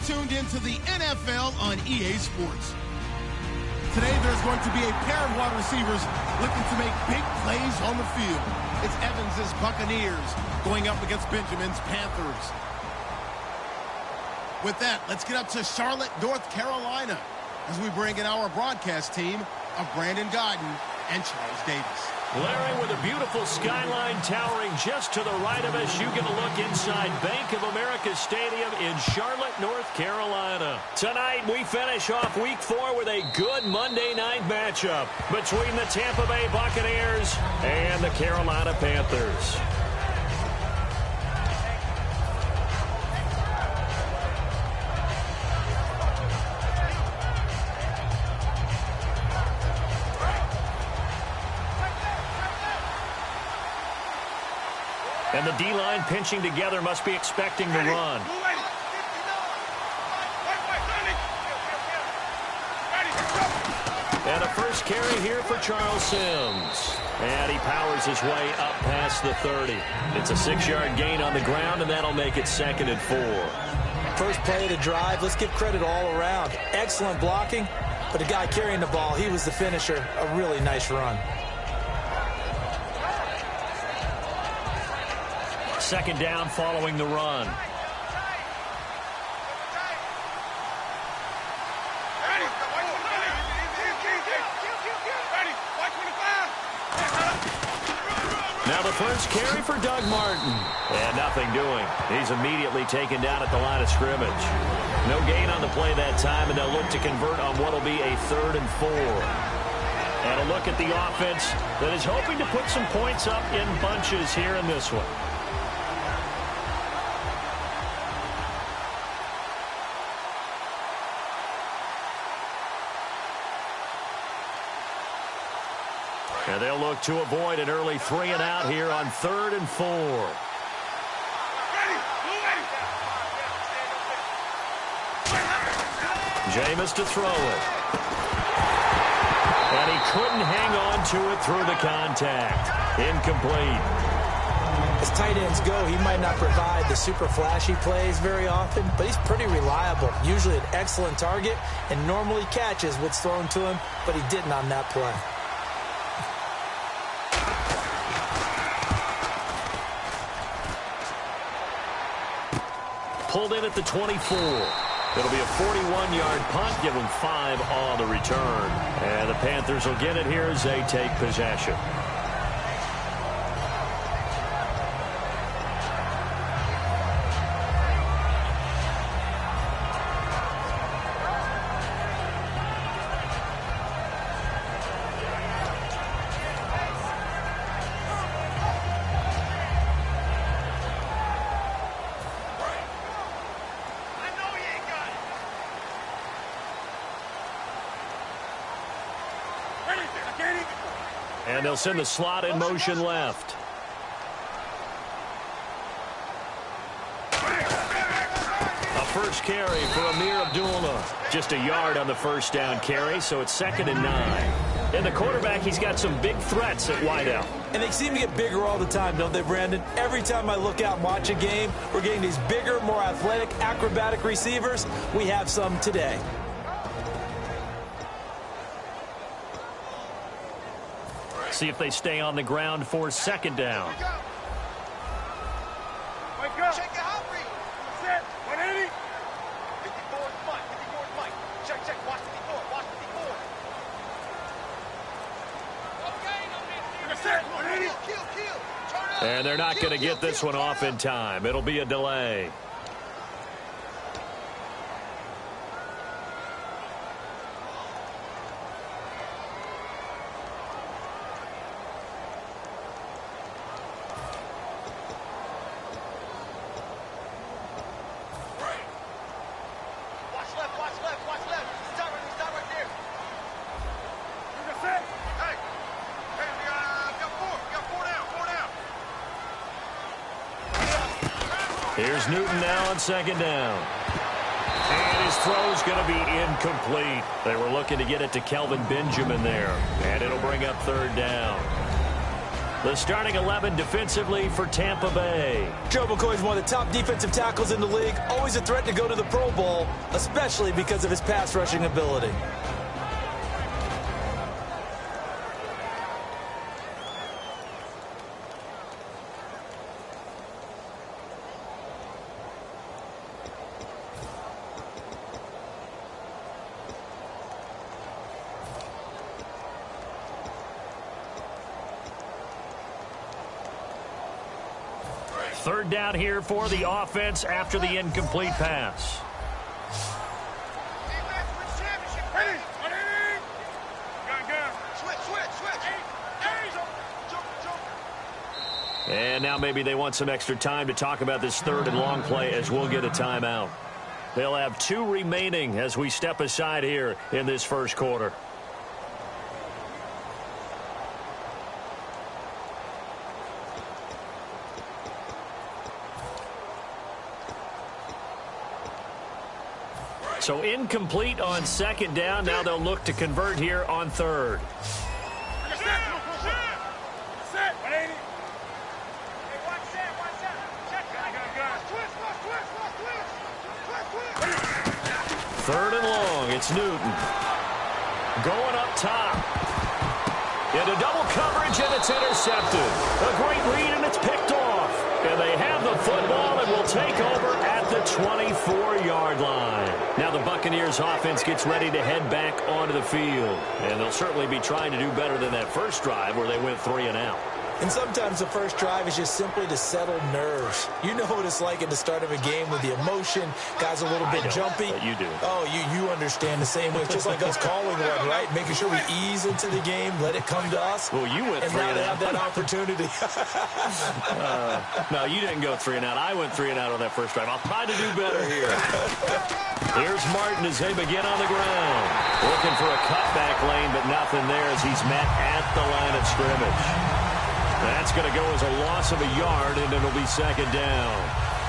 tuned into the NFL on EA Sports. Today, there's going to be a pair of wide receivers looking to make big plays on the field. It's Evans' Buccaneers going up against Benjamin's Panthers. With that, let's get up to Charlotte, North Carolina, as we bring in our broadcast team of Brandon Godden and Charles Davis. Larry, with a beautiful skyline towering just to the right of us, you get a look inside Bank of America Stadium in Charlotte, North Carolina. Tonight, we finish off Week 4 with a good Monday night matchup between the Tampa Bay Buccaneers and the Carolina Panthers. And the D-line pinching together must be expecting the run. And a first carry here for Charles Sims. And he powers his way up past the 30. It's a 6-yard gain on the ground, and that'll make it 2nd and 4. First play of the drive, let's give credit all around. Excellent blocking, but the guy carrying the ball, he was the finisher. A really nice run. 2nd down following the run. Now the first carry for Doug Martin. And nothing doing. He's immediately taken down at the line of scrimmage. No gain on the play that time, and they'll look to convert on what will be a 3rd and 4. And a look at the offense that is hoping to put some points up in bunches here in this one. And they'll look to avoid an early 3-and-out here on 3rd and 4. Jameis to throw it. And he couldn't hang on to it through the contact. Incomplete. As tight ends go, he might not provide the super flashy plays very often, but he's pretty reliable. Usually an excellent target and normally catches what's thrown to him, but he didn't on that play. Pulled in at the 24. It'll be a 41-yard punt, give them 5 on the return. And the Panthers will get it here as they take possession. And they'll send the slot in motion left. A first carry for Amir Abdullah. Just a yard on the first down carry, so it's 2nd and 9. And the quarterback, he's got some big threats at wideout. And they seem to get bigger all the time, don't they, Brandon? Every time I look out and watch a game, we're getting these bigger, more athletic, acrobatic receivers. We have some today. See if they stay on the ground for 2nd down. Wake up. Check your hot read. Set. 180. 54 Mike. 54 Mike. Check. Watch 54. Watch 54. Okay. Set. 180. Kill. And they're not going to get this one off in time. It'll be a delay. Here's Newton now on 2nd down. And his throw's going to be incomplete. They were looking to get it to Kelvin Benjamin there. And it'll bring up 3rd down. The starting 11 defensively for Tampa Bay. Joe McCoy is one of the top defensive tackles in the league. Always a threat to go to the Pro Bowl, especially because of his pass rushing ability. Third down here for the offense after the incomplete pass. And now maybe they want some extra time to talk about this third and long play as we'll get a timeout. They'll have 2 remaining as we step aside here in this first quarter. So incomplete on second down. Now they'll look to convert here on third. Third and long. It's Newton. Going up top. Into double coverage, and it's intercepted. A great read, and it's picked off. And they have the football and will take over at the 24-yard line. Now the Buccaneers offense gets ready to head back onto the field. And they'll certainly be trying to do better than that first drive where they went 3 and out. And sometimes the first drive is just simply to settle nerves. You know what it's like at the start of a game with the emotion. Guys a little bit jumpy. But you do. Oh, you understand the same way. It's just like us calling one, right? Making sure we ease into the game, let it come to us. Well, you went 3 and out. And now they have that opportunity. No, you didn't go 3 and out. I went 3 and out on that first drive. I'll try to do better here. Here's Martin as they begin on the ground. Looking for a cutback lane, but nothing there as he's met at the line of scrimmage. That's going to go as a loss of a yard, and it'll be second down.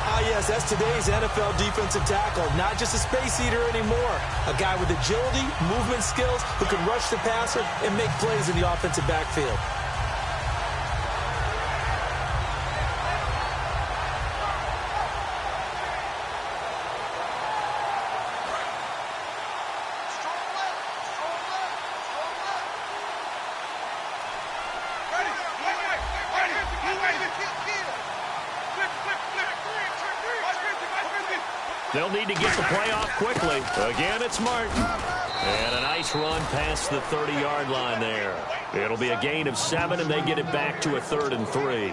Ah, yes, that's today's NFL defensive tackle. Not just a space eater anymore. A guy with agility, movement skills, who can rush the passer and make plays in the offensive backfield. They'll need to get the play off quickly. Again, it's Martin. And a nice run past the 30-yard line there. It'll be a gain of 7, and they get it back to a 3rd and 3.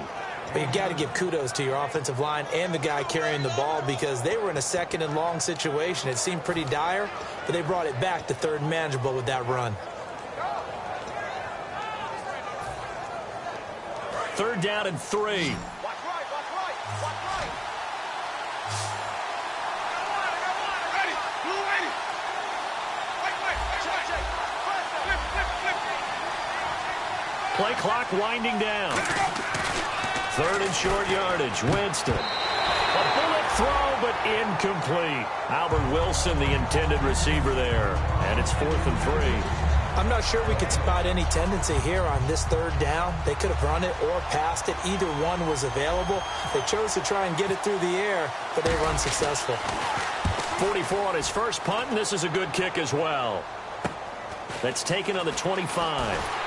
But you've got to give kudos to your offensive line and the guy carrying the ball because they were in a 2nd and long situation. It seemed pretty dire, but they brought it back to 3rd and manageable with that run. 3rd down and 3. Play clock winding down. 3rd and short yardage. Winston. A bullet throw, but incomplete. Albert Wilson, the intended receiver there. And it's 4th and 3. I'm not sure we could spot any tendency here on this 3rd down. They could have run it or passed it. Either one was available. They chose to try and get it through the air, but they were unsuccessful. 44 on his first punt, and this is a good kick as well. That's taken on the 25.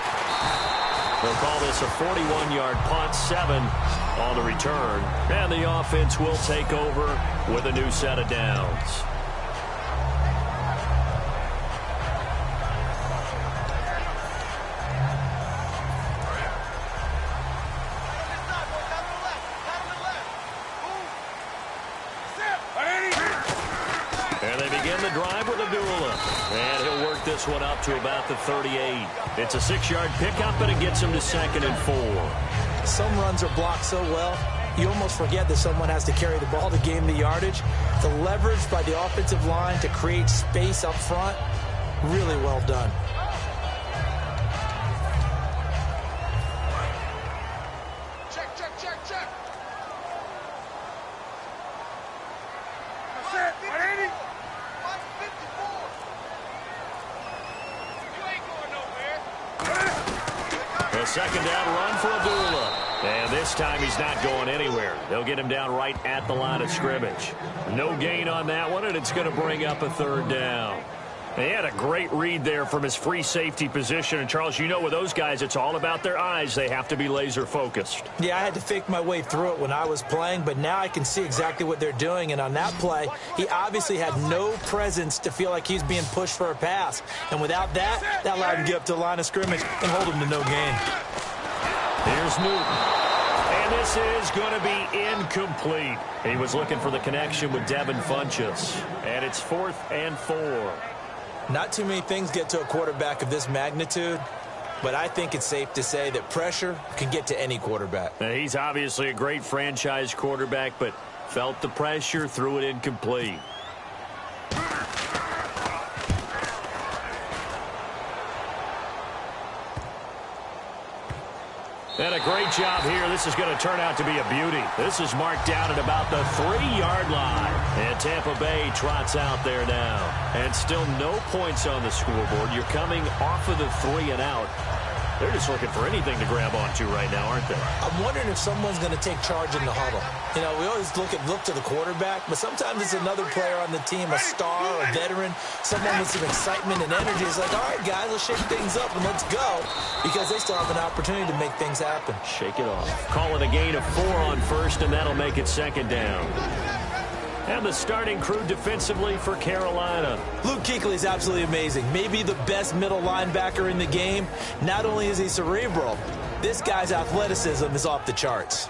They'll call this a 41-yard punt, 7 on the return. And the offense will take over with a new set of downs. And they begin the drive with Abdullah. And he'll work this one up to about the 38. It's a 6-yard pickup, and it gets him to 2nd and 4. Some runs are blocked so well, you almost forget that someone has to carry the ball to gain the yardage. The leverage by the offensive line to create space up front, really well done. A 2nd down run for Abdullah. And this time he's not going anywhere. They'll get him down right at the line of scrimmage. No gain on that one, and it's going to bring up a third down. He had a great read there from his free safety position. And, Charles, you know with those guys, it's all about their eyes. They have to be laser-focused. Yeah, I had to fake my way through it when I was playing, but now I can see exactly what they're doing. And on that play, he obviously had no presence to feel like he's being pushed for a pass. And without that, that allowed him to get up to the line of scrimmage and hold him to no gain. Here's Newton. And this is going to be incomplete. He was looking for the connection with Devin Funchess. And it's 4th and 4. Not too many things get to a quarterback of this magnitude, but I think it's safe to say that pressure can get to any quarterback. Now, he's obviously a great franchise quarterback, but felt the pressure, threw it incomplete. And a great job here. This is going to turn out to be a beauty. This is marked down at about the 3-yard line. And Tampa Bay trots out there now. And still no points on the scoreboard. You're coming off of the 3 and out. They're just looking for anything to grab onto right now, aren't they? I'm wondering if someone's going to take charge in the huddle. You know, we always look to the quarterback, but sometimes it's another player on the team, a star, a veteran, someone with some excitement and energy. It's like, all right, guys, let's shake things up and let's go, because they still have an opportunity to make things happen. Shake it off. Call it a gain of 4 on first, and that'll make it 2nd down. And the starting crew defensively for Carolina. Luke Kuechly is absolutely amazing. Maybe the best middle linebacker in the game. Not only is he cerebral, this guy's athleticism is off the charts.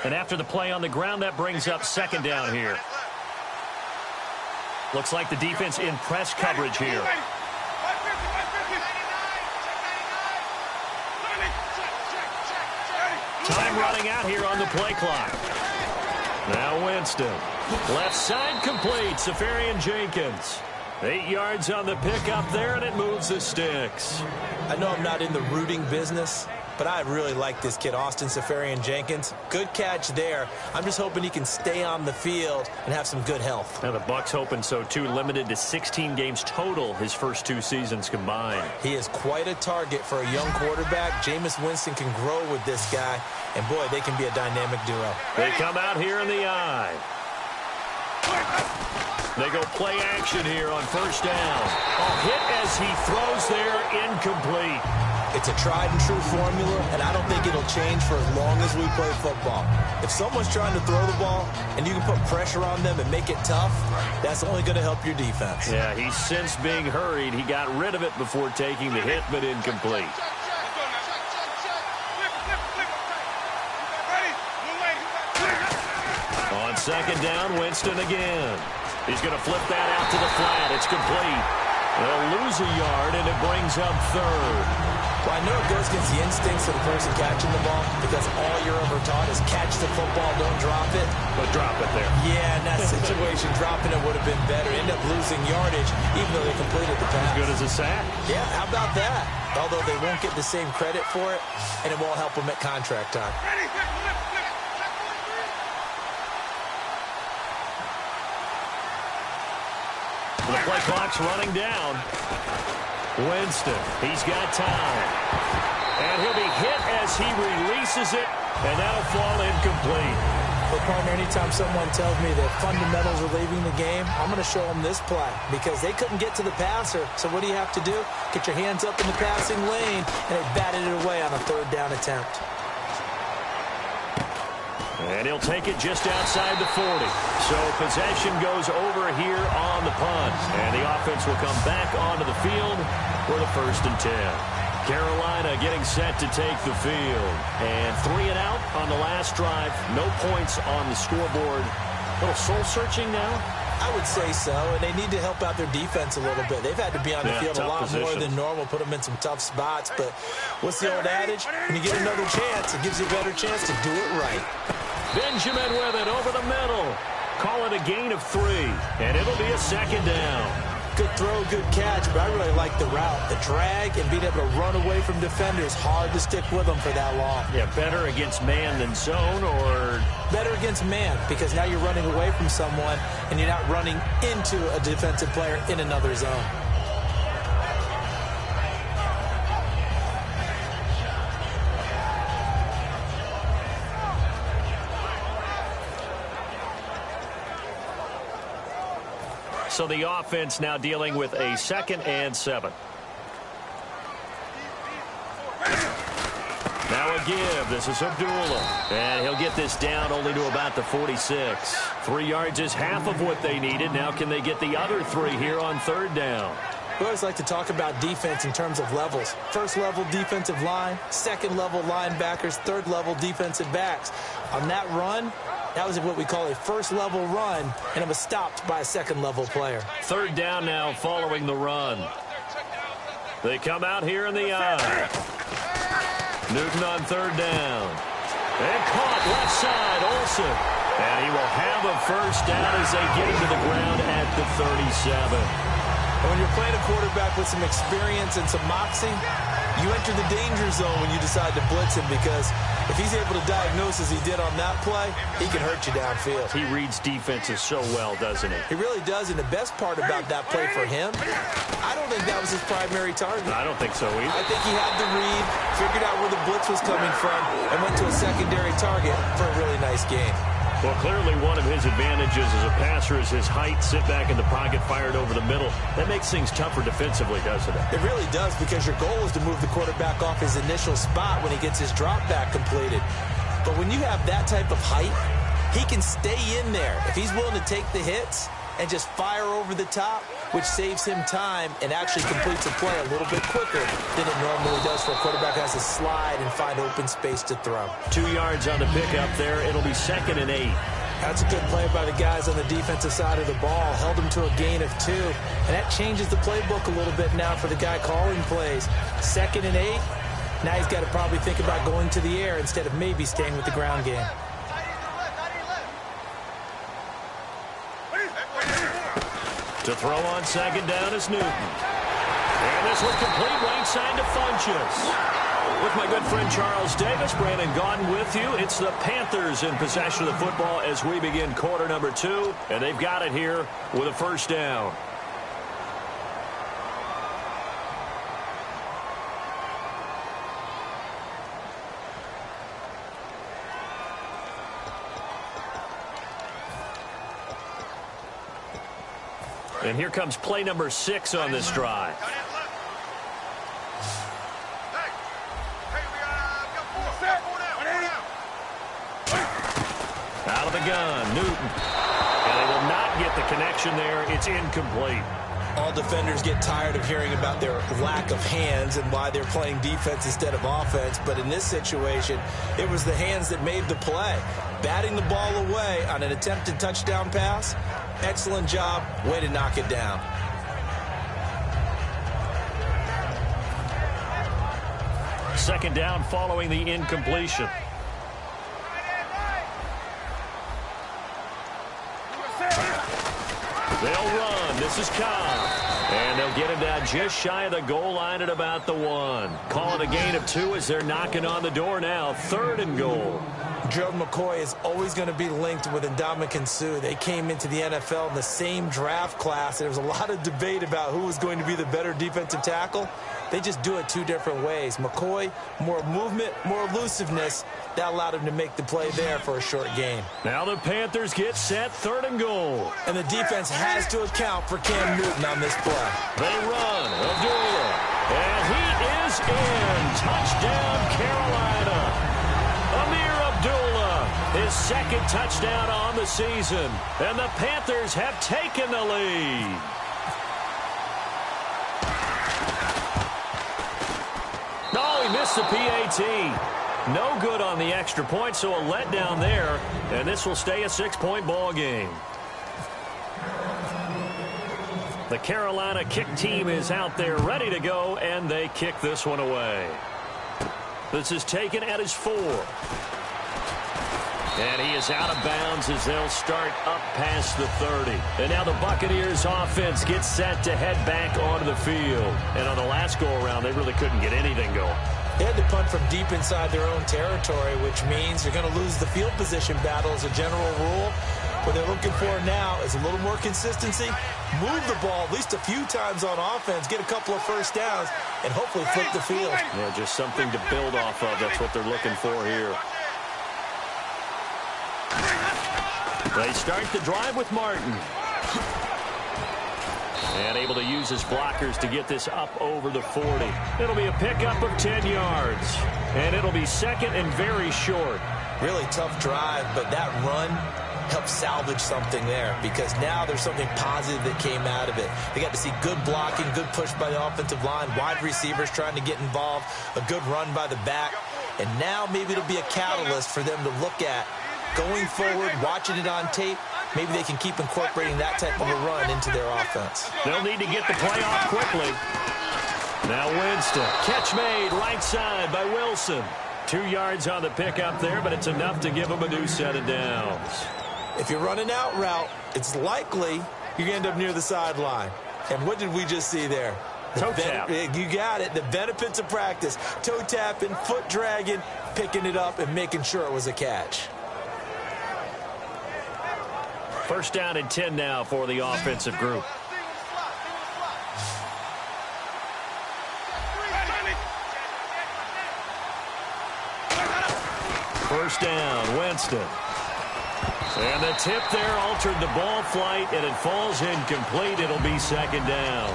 And after the play on the ground, that brings up 2nd down here. Looks like the defense in press coverage here. Time running out here on the play clock. Now Winston. Left side complete. Safarian Jenkins. 8 yards on the pickup there, and it moves the sticks. I know I'm not in the rooting business, but I really like this kid, Austin Safarian Jenkins. Good catch there. I'm just hoping he can stay on the field and have some good health. Now the Bucs hoping so too. Limited to 16 games total his first 2 seasons combined. He is quite a target for a young quarterback. Jameis Winston can grow with this guy, and boy, they can be a dynamic duo. They come out here in the eye. They go play action here on 1st down. Hit as he throws there, incomplete. It's a tried and true formula, and I don't think it'll change for as long as we play football. If someone's trying to throw the ball and you can put pressure on them and make it tough, that's only going to help your defense. Yeah, he's since being hurried. He got rid of it before taking the hit, but incomplete. On 2nd down, Winston again. He's going to flip that out to the flat. It's complete. They'll lose a yard, and it brings up 3rd. Well, I know it goes against the instincts of the person catching the ball, because all you're ever taught is catch the football, don't drop it. But drop it there. Yeah, in that situation, dropping it would have been better. End up losing yardage, even though they completed the pass. As good as a sack. Yeah, how about that? Although they won't get the same credit for it, and it won't help them at contract time. The play clock's running down. Winston, he's got time. And he'll be hit as he releases it, and that'll fall incomplete. Well, partner, anytime someone tells me that fundamentals are leaving the game, I'm going to show them this play, because they couldn't get to the passer. So what do you have to do? Get your hands up in the passing lane, and they batted it away on a 3rd down attempt. And he'll take it just outside the 40. So possession goes over here on the punt. And the offense will come back onto the field for the 1st and 10. Carolina getting set to take the field. And 3 and out on the last drive. No points on the scoreboard. A little soul-searching now? I would say so, and they need to help out their defense a little bit. They've had to be on the field a lot more than normal, put them in some tough spots. But what's the old adage? When you get another chance, it gives you a better chance to do it right. Benjamin with it over the middle. Call it a gain of 3, and it'll be a 2nd down. Good throw, good catch, but I really like the route. The drag and being able to run away from defenders, hard to stick with them for that long. Yeah, better against man than zone, or? Better against man, because now you're running away from someone, and you're not running into a defensive player in another zone. So the offense now dealing with a 2nd and 7. Now a give. This is Abdullah. And he'll get this down only to about the 46. 3 yards is half of what they needed. Now can they get the other 3 here on 3rd down? We always like to talk about defense in terms of levels. 1st level defensive line, 2nd level linebackers, 3rd level defensive backs. On that run, that was what we call a 1st level run, and it was stopped by a 2nd level player. 3rd down now following the run. They come out here in the eye. Newton on 3rd down. And caught left side, Olsen. And he will have a 1st down as they get him to the ground at the 37. When you're playing a quarterback with some experience and some moxie, you enter the danger zone when you decide to blitz him, because if he's able to diagnose as he did on that play, he can hurt you downfield. He reads defenses so well, doesn't he? He really does, and the best part about that play for him, I don't think that was his primary target. I don't think so either. I think he had the read, figured out where the blitz was coming from, and went to a secondary target for a really nice game. Well, clearly one of his advantages as a passer is his height. Sit back in the pocket, fired over the middle. That makes things tougher defensively, doesn't it? It really does, because your goal is to move the quarterback off his initial spot when he gets his drop back completed. But when you have that type of height, he can stay in there. If he's willing to take the hits and just fire over the top, which saves him time and actually completes a play a little bit quicker than it normally does for a quarterback who has to slide and find open space to throw. 2 yards on the pickup there. It'll be 2nd and 8. That's a good play by the guys on the defensive side of the ball. Held him to a gain of 2. And that changes the playbook a little bit now for the guy calling plays. 2nd and 8. Now he's got to probably think about going to the air instead of maybe staying with the ground game. To throw on 2nd down is Newton. And this one complete, right side to Funchess. With my good friend Charles Davis, Brandon Gaudin with you. It's the Panthers in possession of the football as we begin quarter number 2. And they've got it here with a 1st down. And here comes play number 6 on this drive. Out of the gun, Newton. And they will not get the connection there. It's incomplete. All defenders get tired of hearing about their lack of hands and why they're playing defense instead of offense. But in this situation, it was the hands that made the play. Batting the ball away on an attempted touchdown pass. Excellent job. Way to knock it down. Second down following the incompletion. They'll run. This is Cobb. And they'll get him down just shy of the goal line at about the 1. Call it a gain of 2 as they're knocking on the door now. 3rd and goal. Gerald McCoy is always going to be linked with Ndamukong Suh. They came into the NFL in the same draft class. There was a lot of debate about who was going to be the better defensive tackle. They just do it 2 different ways. McCoy, more movement, more elusiveness. That allowed him to make the play there for a short gain. Now the Panthers get set, 3rd and goal. And the defense has to account for Cam Newton on this play. They run. Abdullah. And he is in. Touchdown, Carolina. Amir Abdullah, his 2nd touchdown on the season. And the Panthers have taken the lead. No, he missed the PAT. No good on the extra point, so a letdown there. And this will stay a 6-point ball game. The Carolina kick team is out there ready to go, and they kick this one away. This is taken at his 4. And he is out of bounds as they'll start up past the 30. And now the Buccaneers offense gets set to head back onto the field. And on the last go-around, they really couldn't get anything going. They had to punt from deep inside their own territory, which means you're going to lose the field position battle as a general rule. What they're looking for now is a little more consistency, move the ball at least a few times on offense, get a couple of 1st downs, and hopefully flip the field. Yeah, just something to build off of. That's what they're looking for here. They start the drive with Martin. And able to use his blockers to get this up over the 40. It'll be a pickup of 10 yards. And it'll be second and very short. Really tough drive, but that run helped salvage something there because now there's something positive that came out of it. They got to see good blocking, good push by the offensive line, wide receivers trying to get involved, a good run by the back. And now maybe it'll be a catalyst for them to look at going forward, watching it on tape. Maybe they can keep incorporating that type of a run into their offense. They'll need to get the play off quickly. Now Winston. Catch made right side by Wilson. 2 yards on the pickup there, but it's enough to give them a new set of downs. If you're running out route, it's likely you're going to end up near the sideline. And what did we just see there? Toe tap. You got it. The benefits of practice. Toe tapping, foot dragging, picking it up, and making sure it was a catch. First down and 10 now for the offensive group. First down, Winston. And the tip there altered the ball flight, and it falls incomplete. It'll be second down.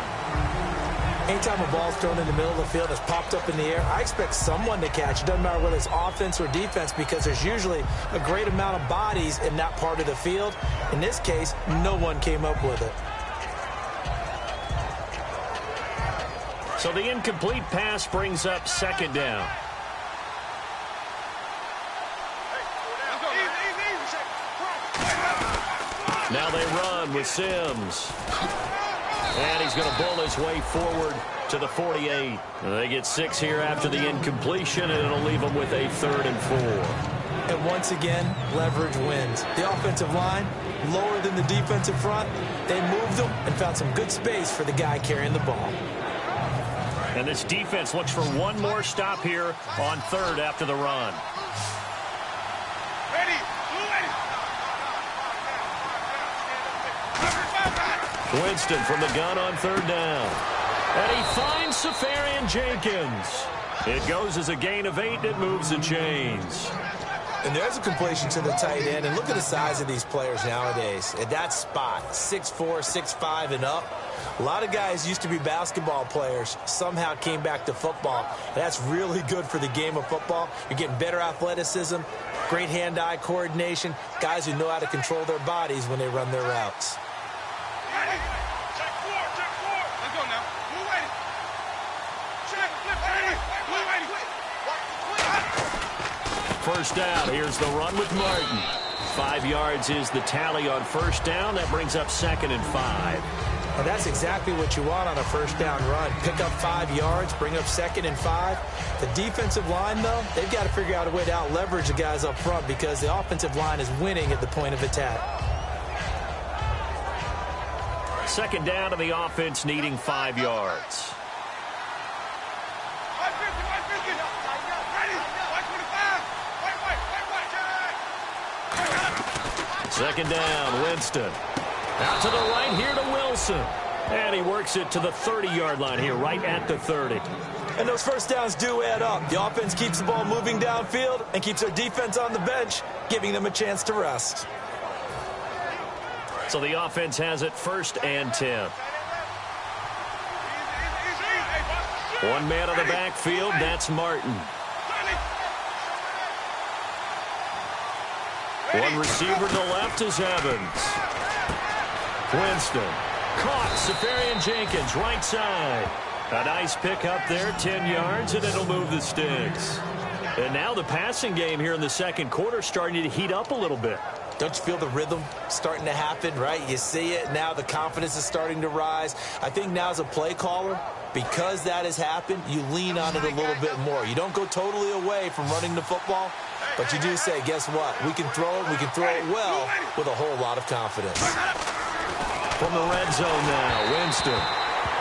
Anytime a ball's thrown in the middle of the field, it's popped up in the air, I expect someone to catch. It doesn't matter whether it's offense or defense because there's usually a great amount of bodies in that part of the field. In this case, no one came up with it. So the incomplete pass brings up second down. Now they run with Sims. And he's going to bull his way forward to the 48. They get 6 here after the incompletion, and it'll leave them with a 3rd and 4. And once again, leverage wins. The offensive line, lower than the defensive front. They moved them and found some good space for the guy carrying the ball. And this defense looks for one more stop here on 3rd after the run. Winston from the gun on 3rd down. And he finds Safarian Jenkins. It goes as a gain of 8. It moves the chains. And there's a completion to the tight end. And look at the size of these players nowadays. At that spot, 6'4", 6'5", and up. A lot of guys used to be basketball players, somehow came back to football. And that's really good for the game of football. You're getting better athleticism, great hand-eye coordination, guys who know how to control their bodies when they run their routes. First down. Here's the run with Martin. 5 yards is the tally on first down. That brings up 2nd and 5. Well, that's exactly what you want on a first down run. Pick up 5 yards, bring up 2nd and 5. The defensive line, though, they've got to figure out a way to out-leverage the guys up front because the offensive line is winning at the point of attack. Second down to the offense needing 5 yards. Second down, Winston. Out to the right here to Wilson. And he works it to the 30-yard line here, right at the 30. And those first downs do add up. The offense keeps the ball moving downfield and keeps their defense on the bench, giving them a chance to rest. So the offense has it 1st and 10. One man on the backfield, that's Martin. One receiver to the left is Evans. Winston. Caught. Safarian Jenkins, right side. A nice pickup there, 10 yards, and it'll move the sticks. And now the passing game here in the second quarter starting to heat up a little bit. Don't you feel the rhythm starting to happen, right? You see it now. The confidence is starting to rise. I think now as a play caller, because that has happened, you lean on it a little bit more. You don't go totally away from running the football, but you do say, guess what? We can throw it. We can throw it well with a whole lot of confidence. From the red zone now, Winston.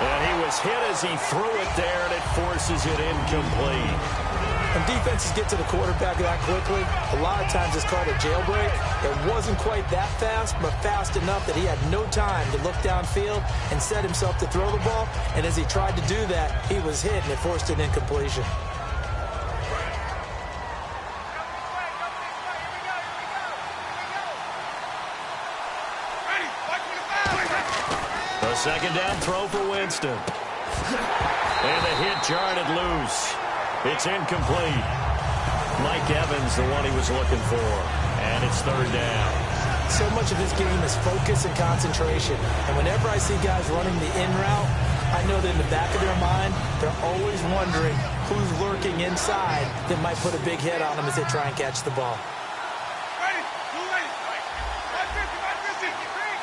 And he was hit as he threw it there, and it forces it incomplete. When defenses get to the quarterback that quickly, a lot of times it's called a jailbreak. It wasn't quite that fast, but fast enough that he had no time to look downfield and set himself to throw the ball. And as he tried to do that, he was hit, and it forced an incompletion. A second down throw for Winston. And the hit jarred it loose. It's incomplete. Mike Evans, the one he was looking for. And it's third down. So much of this game is focus and concentration. And whenever I see guys running the in route, I know that in the back of their mind, they're always wondering who's lurking inside that might put a big hit on them as they try and catch the ball. Ready, too late. 550, 550. Wait.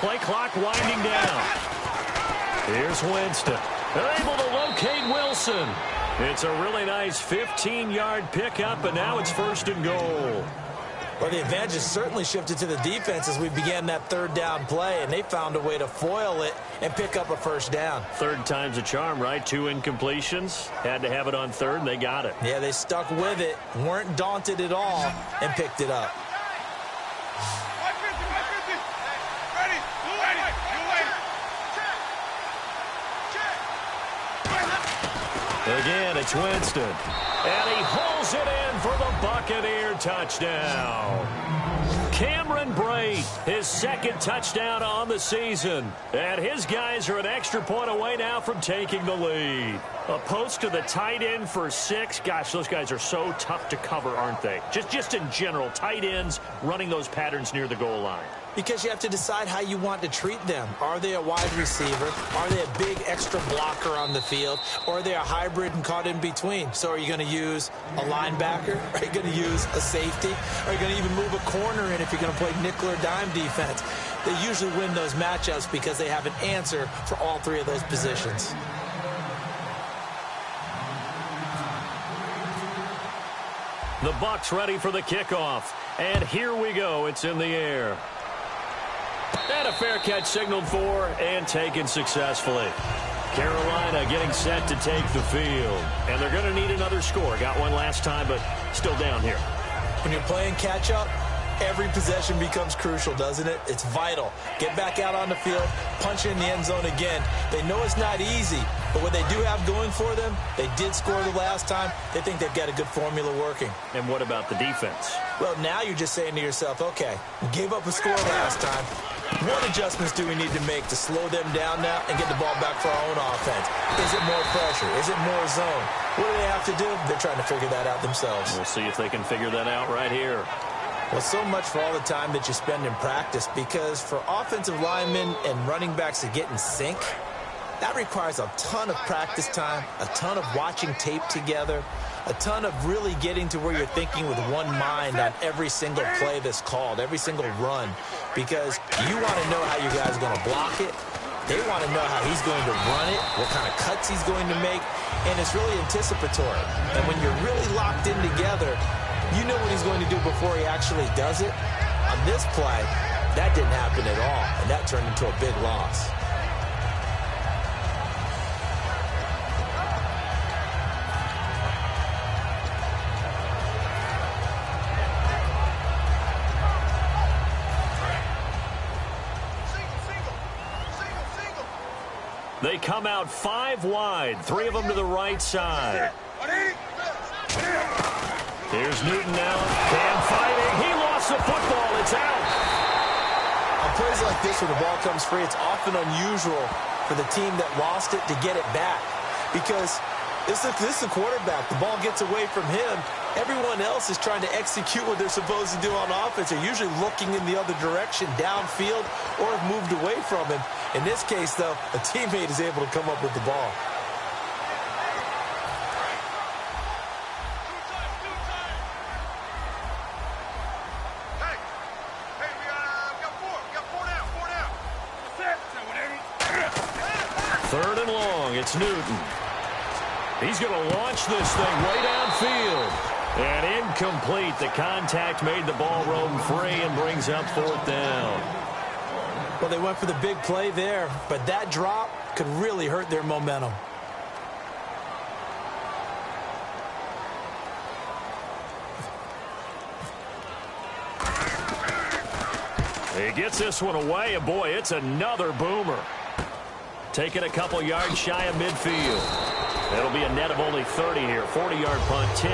Play clock winding down. Here's Winston. They're able to locate Wilson. It's a really nice 15-yard pickup, and now it's first and goal. Well, the advantage has certainly shifted to the defense as we began that third down play, and they found a way to foil it and pick up a first down. Third time's a charm, right? 2 incompletions. Had to have it on third, and they got it. Yeah, they stuck with it, weren't daunted at all, and picked it up. 550. Ready, too late. Again, it's Winston. And he hauls it in for the Buccaneer touchdown. Cameron Brate, his second touchdown on the season. And his guys are an extra point away now from taking the lead. A post to the tight end for 6. Gosh, those guys are so tough to cover, aren't they? Just in general, tight ends running those patterns near the goal line. Because you have to decide how you want to treat them. Are they a wide receiver? Are they a big extra blocker on the field? Or are they a hybrid and caught in between? So are you going to use a linebacker? Are you going to use a safety? Are you going to even move a corner in if you're going to play nickel or dime defense? They usually win those matchups because they have an answer for all 3 of those positions. The Bucs ready for the kickoff. And here we go. It's in the air. And a fair catch signaled for and taken successfully. Carolina getting set to take the field. And they're going to need another score. Got one last time, but still down here. When you're playing catch-up, every possession becomes crucial, doesn't it? It's vital. Get back out on the field, punch in the end zone again. They know it's not easy, but what they do have going for them, they did score the last time. They think they've got a good formula working. And what about the defense? Well, now you're just saying to yourself, okay, we gave up a score last time. What adjustments do we need to make to slow them down now and get the ball back for our own offense? Is it more pressure? Is it more zone? What do they have to do? They're trying to figure that out themselves. We'll see if they can figure that out right here. Well, so much for all the time that you spend in practice, because for offensive linemen and running backs to get in sync, that requires a ton of practice time, a ton of watching tape together, a ton of really getting to where you're thinking with one mind on every single play that's called, every single run, because you want to know how your guy's going to block it. They want to know how he's going to run it, what kind of cuts he's going to make, and it's really anticipatory. And when you're really locked in together, you know what he's going to do before he actually does it. On this play, that didn't happen at all, and that turned into a big loss. They come out 5 wide, 3 of them to the right side. Here's Newton now. Cam fighting. He lost the football. It's out. On plays like this where the ball comes free, it's often unusual for the team that lost it to get it back, because this is the quarterback. The ball gets away from him. Everyone else is trying to execute what they're supposed to do on offense. They're usually looking in the other direction, downfield, or have moved away from him. In this case, though, a teammate is able to come up with the ball. Third and long, it's Newton. He's going to launch this thing way downfield. And incomplete. The contact made the ball roam free and brings up 4th down. Well, they went for the big play there, but that drop could really hurt their momentum. He gets this one away, and boy, it's another boomer. Taking a couple yards shy of midfield. It'll be a net of only 30 here. 40-yard punt, 10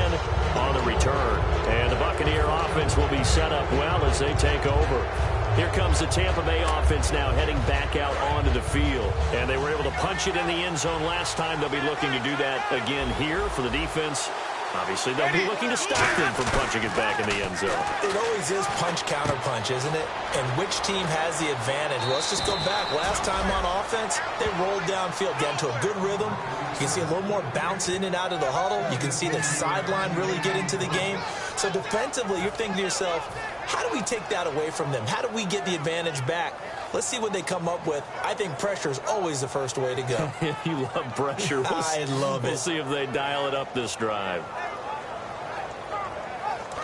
on the return. And the Buccaneer offense will be set up well as they take over. Here comes the Tampa Bay offense now heading back out onto the field. And they were able to punch it in the end zone last time. They'll be looking to do that again here for the defense. Obviously, they'll be looking to stop them from punching it back in the end zone. It always is punch-counter-punch, isn't it? And which team has the advantage? Well, let's just go back. Last time on offense, they rolled downfield, got into a good rhythm. You can see a little more bounce in and out of the huddle. You can see the sideline really get into the game. So defensively, you're thinking to yourself, how do we take that away from them? How do we get the advantage back? Let's see what they come up with. I think pressure is always the first way to go. You love pressure. I love it. We'll see if they dial it up this drive.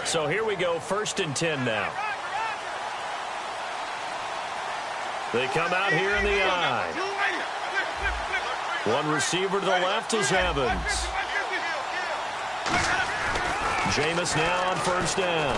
So here we go, 1st and 10 now. They come out here in the eye. One receiver to the left is Evans. Jameis now on 1st down.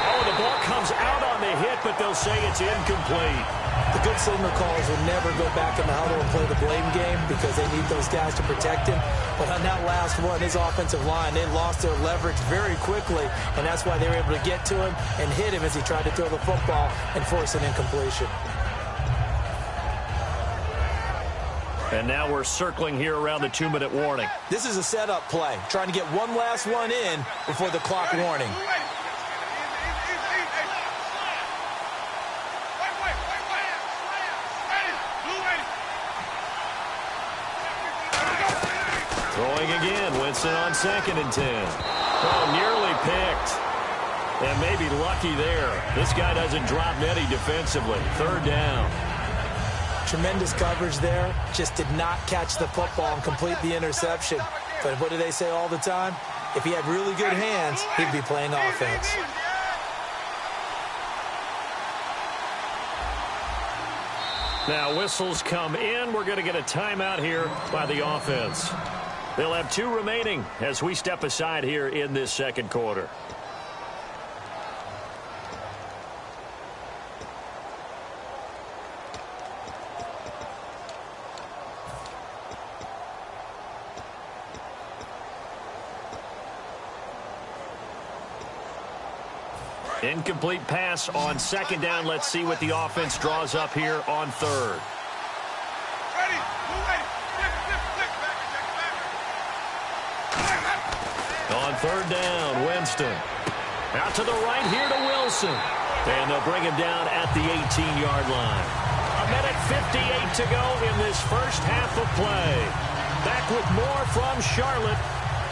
Oh, the ball comes out on the hit, but they'll say it's incomplete. The good signal callers will never go back in the huddle and play the blame game because they need those guys to protect him. But on that last one, his offensive line, they lost their leverage very quickly, and that's why they were able to get to him and hit him as he tried to throw the football and force an incompletion. And now we're circling here around the 2-minute warning. This is a setup play, trying to get one last one in before the clock warning. Throwing again, Winston on 2nd and 10. Oh, nearly picked. And maybe lucky there. This guy doesn't drop many defensively. 3rd down. Tremendous coverage there. Just did not catch the football and complete the interception. But what do they say all the time? If he had really good hands, he'd be playing offense. Now whistles come in. We're going to get a timeout here by the offense. They'll have 2 remaining as we step aside here in this 2nd quarter. Incomplete pass on 2nd down. Let's see what the offense draws up here on 3rd. On 3rd down, Winston. Out to the right here to Wilson. And they'll bring him down at the 18-yard line. 1:58 to go in this first half of play. Back with more from Charlotte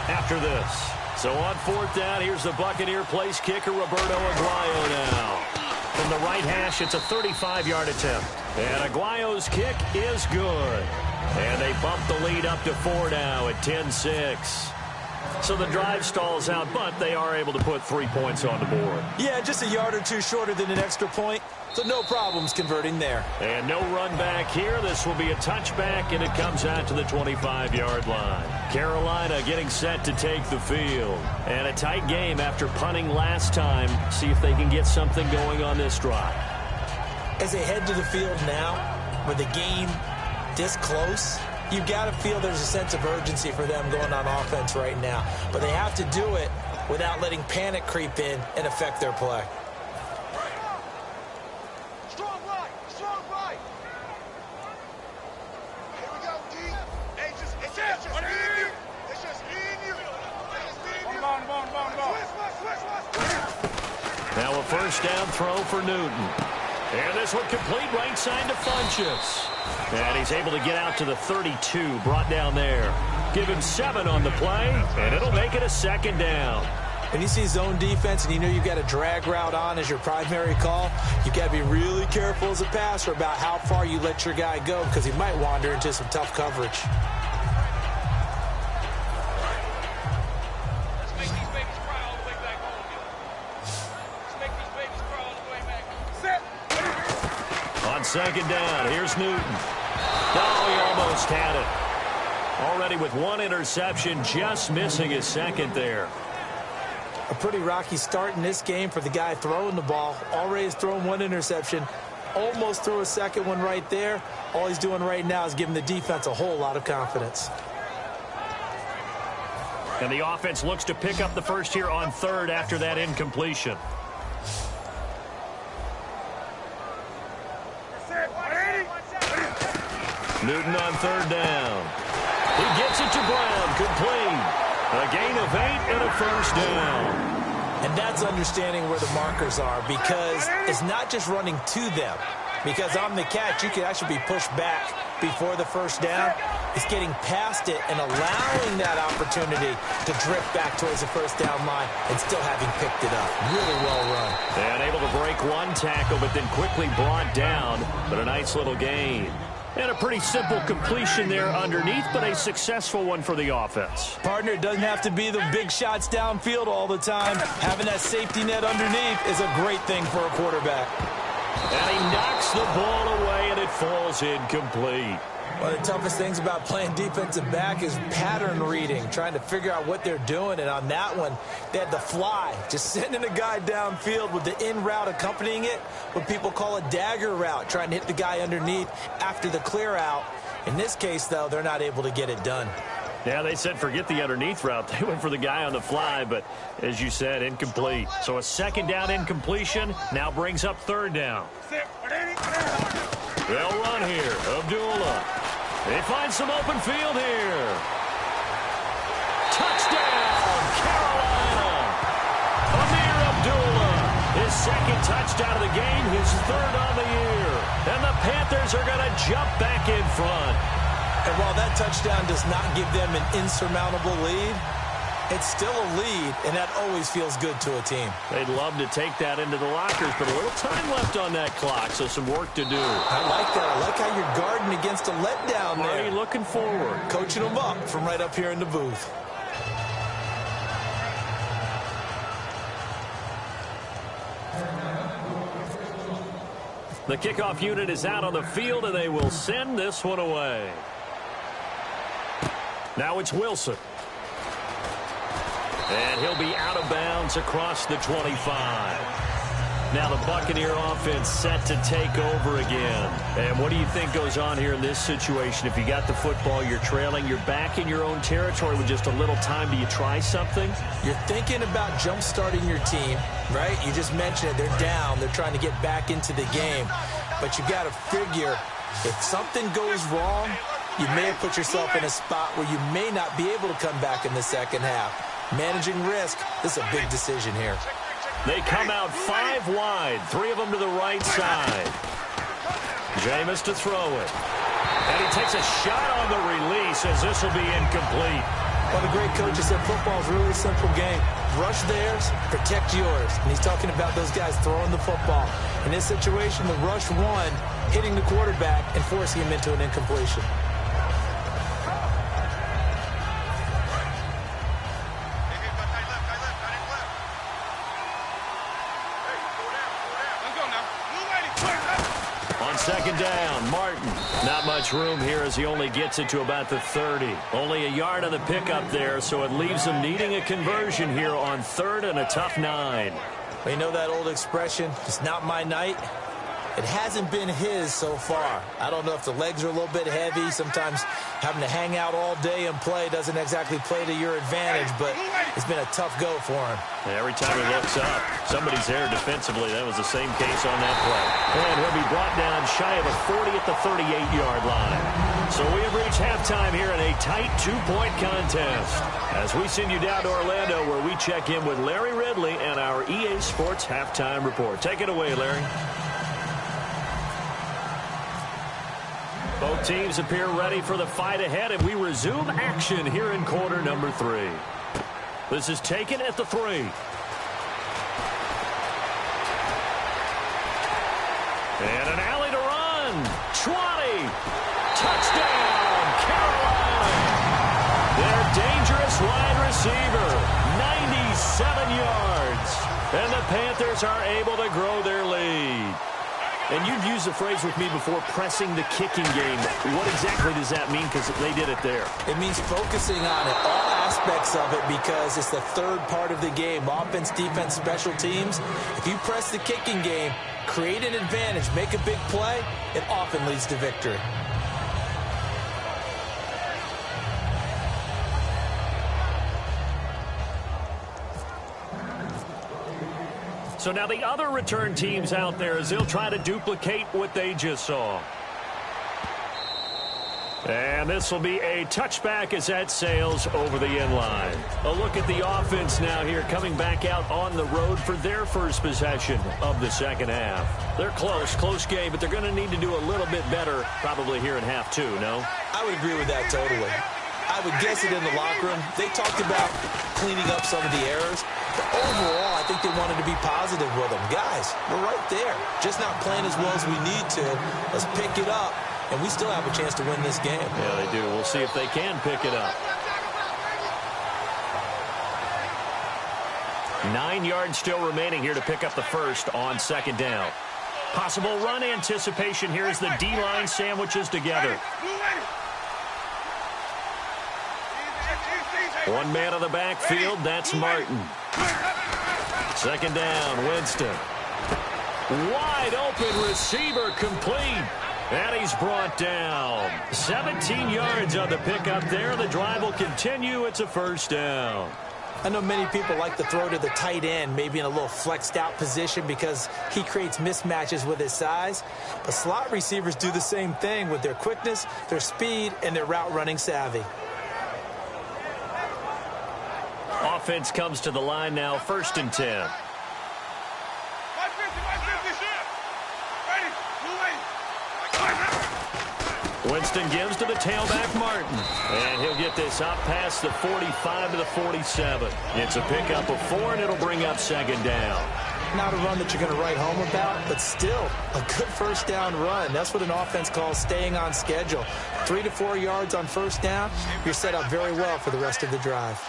after this. So on 4th down, here's the Buccaneer place kicker, Roberto Aguayo now. From the right hash, it's a 35-yard attempt. And Aguayo's kick is good. And they bump the lead up to 4 now at 10-6. So the drive stalls out, but they are able to put 3 points on the board. Yeah, just a yard or 2 shorter than an extra point. So no problems converting there. And no run back here. This will be a touchback, and it comes out to the 25-yard line. Carolina getting set to take the field. And a tight game after punting last time. See if they can get something going on this drive. As they head to the field now, with the game this close, you've got to feel there's a sense of urgency for them going on offense right now. But they have to do it without letting panic creep in and affect their play. Now a 1st down throw for Newton. And this one complete right side to Funchess. And he's able to get out to the 32, brought down there. Give him 7 on the play, and it'll make it a 2nd down. When you see zone defense and you know you've got a drag route on as your primary call, you've got to be really careful as a passer about how far you let your guy go because he might wander into some tough coverage. On 2nd down, here's Newton. Oh, he almost had it. Already with 1 interception, just missing his 2nd there. A pretty rocky start in this game for the guy throwing the ball. Already has thrown 1 interception. Almost threw a 2nd one right there. All he's doing right now is giving the defense a whole lot of confidence. And the offense looks to pick up the first here on third after that incompletion. Newton on third down. He gets it to Brown, complete. A gain of 8 and a first down. And that's understanding where the markers are, because it's not just running to them. Because on the catch, you could actually be pushed back before the first down. It's getting past it and allowing that opportunity to drift back towards the first down line and still having picked it up. Really well run. And able to break one tackle, but then quickly brought down. But a nice little gain. And a pretty simple completion there underneath, but a successful one for the offense. Partner, it doesn't have to be the big shots downfield all the time. Having that safety net underneath is a great thing for a quarterback. And he knocks the ball away, and it falls incomplete. One of the toughest things about playing defensive back is pattern reading, trying to figure out what they're doing. And on that one, they had the fly, just sending a guy downfield with the in route accompanying it, what people call a dagger route, trying to hit the guy underneath after the clear out. In this case, though, they're not able to get it done. Yeah, they said forget the underneath route. They went for the guy on the fly, but as you said, incomplete. So a second down incompletion now brings up third down. They'll run here. Abdullah. They find some open field here. Touchdown, Carolina. Amir Abdullah. His second touchdown of the game, his third on the year. And the Panthers are going to jump back in front. And while that touchdown does not give them an insurmountable lead, it's still a lead, and that always feels good to a team. They'd love to take that into the lockers, but a little time left on that clock, so some work to do. I like that. I like how you're guarding against a letdown there. Already looking forward. Coaching them up from right up here in the booth. The kickoff unit is out on the field, and they will send this one away. Now it's Wilson. And he'll be out of bounds across the 25. Now the Buccaneer offense set to take over again. And what do you think goes on here in this situation? If you got the football, you're trailing, you're back in your own territory with just a little time. Do you try something? You're thinking about jump-starting your team, right? You just mentioned it. They're down. They're trying to get back into the game. But you got to figure if something goes wrong, you may have put yourself in a spot where you may not be able to come back in the second half. Managing risk, this is a big decision here. They come out 5 wide, 3 of them to the right side. Jameis to throw it. And he takes a shot on the release as this will be incomplete. One of the great coaches said football is really a simple game. Rush theirs, protect yours. And he's talking about those guys throwing the football. In this situation, the rush one, hitting the quarterback and forcing him into an incompletion. Second down, Martin. Not much room here as he only gets it to about the 30. Only a yard on the pickup there, so it leaves him needing a conversion here on third and a tough 9. Well, you know that old expression, it's not my night? It hasn't been his so far. I don't know if the legs are a little bit heavy. Sometimes having to hang out all day and play doesn't exactly play to your advantage, but it's been a tough go for him. And every time he looks up, somebody's there defensively. That was the same case on that play. And he'll be brought down shy of a 40 at the 38-yard line. So we have reached halftime here in a tight 2-point contest. As we send you down to Orlando, where we check in with Larry Ridley and our EA Sports Halftime Report. Take it away, Larry. Both teams appear ready for the fight ahead, and we resume action here in quarter number 3. This is taken at the 3. And an alley to run. 20. Touchdown, Carolina. Their dangerous wide receiver, 97 yards. And the Panthers are able to grow their lead. And you've used the phrase with me before, pressing the kicking game. What exactly does that mean? Because they did it there. It means focusing on it, all aspects of it, because it's the third part of the game. Offense, defense, special teams. If you press the kicking game, create an advantage, make a big play, it often leads to victory. So now the other return teams out there as they'll try to duplicate what they just saw. And this will be a touchback as that sails over the end line. A look at the offense now here coming back out on the road for their first possession of the second half. They're close game, but they're going to need to do a little bit better probably here in half two, no? I would agree with that totally. I would guess it in the locker room. They talked about cleaning up some of the errors. But overall, I think they wanted to be positive with them. Guys, we're right there. Just not playing as well as we need to. Let's pick it up. And we still have a chance to win this game. Yeah, they do. We'll see if they can pick it up. 9 yards still remaining here to pick up the first on second down. Possible run anticipation here as the D-line sandwiches together. One man on the backfield, that's Martin. Second down, Winston. Wide open receiver complete. And he's brought down. 17 yards on the pickup there. The drive will continue. It's a first down. I know many people like to throw to the tight end, maybe in a little flexed out position because he creates mismatches with his size. But slot receivers do the same thing with their quickness, their speed, and their route running savvy. Offense comes to the line now, 1st and 10. Winston gives to the tailback, Martin. And he'll get this up past the 45 to the 47. It's a pickup of 4, and it'll bring up second down. Not a run that you're going to write home about, but still a good first down run. That's what an offense calls staying on schedule. 3 to 4 yards on first down, you're set up very well for the rest of the drive.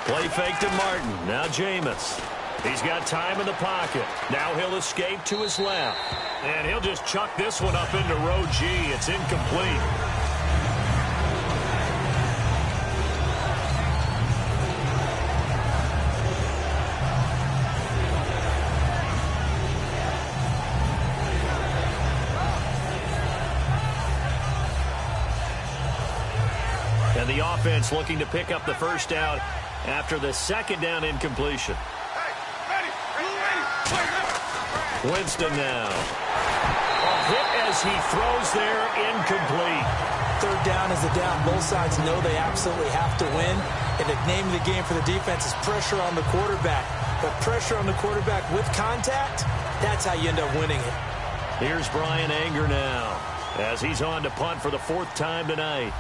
Play fake to Martin. Now Jameis. He's got time in the pocket. Now he'll escape to his left. And he'll just chuck this one up into row G. It's incomplete. And the offense looking to pick up the first down after the second down incompletion. Winston now. A hit as he throws there, incomplete. Third down is the down. Both sides know they absolutely have to win. And the name of the game for the defense is pressure on the quarterback. But pressure on the quarterback with contact, that's how you end up winning it. Here's Brian Anger now as he's on to punt for the 4th time tonight.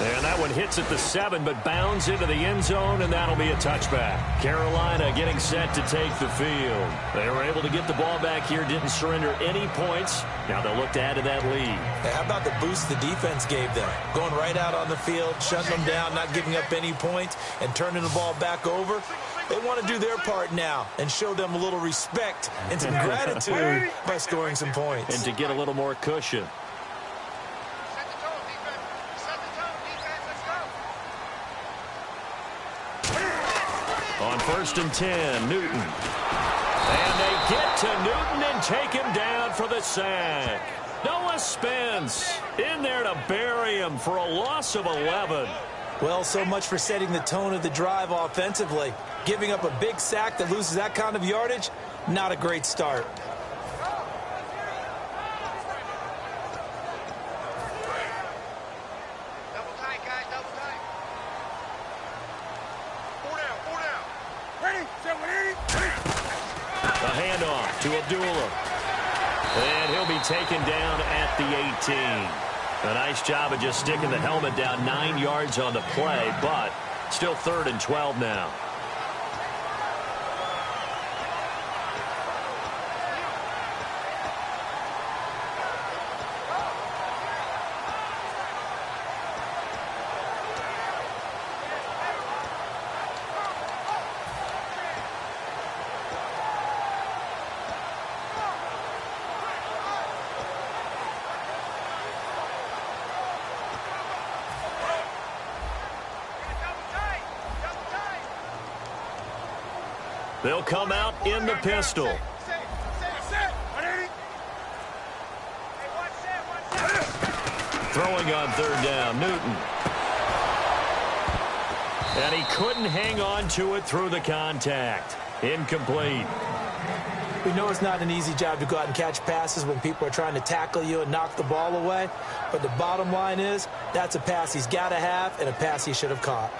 And that one hits at the 7, but bounds into the end zone, and that'll be a touchback. Carolina getting set to take the field. They were able to get the ball back here, didn't surrender any points. Now they'll look to add to that lead. How about the boost the defense gave them? Going right out on the field, shutting them down, not giving up any points, and turning the ball back over. They want to do their part now and show them a little respect and some gratitude by scoring some points. And to get a little more cushion. On 1st and 10, Newton. And they get to Newton and take him down for the sack. Noah Spence in there to bury him for a loss of 11. Well, so much for setting the tone of the drive offensively. Giving up a big sack that loses that kind of yardage, not a great start. The handoff to Abdullah. And he'll be taken down at the 18. A nice job of just sticking the helmet down 9 yards on the play, but still 3rd and 12 now. They'll come out in the pistol. Throwing on third down, Newton. And he couldn't hang on to it through the contact. Incomplete. We know it's not an easy job to go out and catch passes when people are trying to tackle you and knock the ball away. But the bottom line is, that's a pass he's got to have and a pass he should have caught.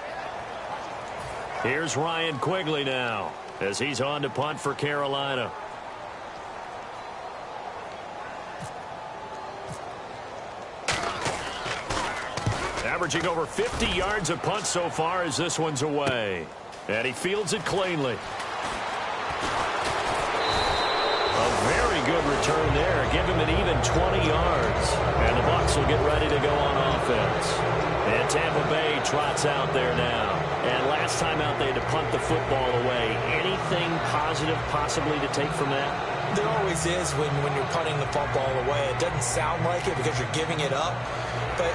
Here's Ryan Quigley now as he's on to punt for Carolina. Averaging over 50 yards a punt so far as this one's away. And he fields it cleanly. A very good return there. Give him an even 20 yards. And the Bucs will get ready to go on offense. And Tampa Bay trots out there now. And last time out they had to punt the football away. Anything positive possibly to take from that? There always is when you're punting the football away. It doesn't sound like it because you're giving it up. But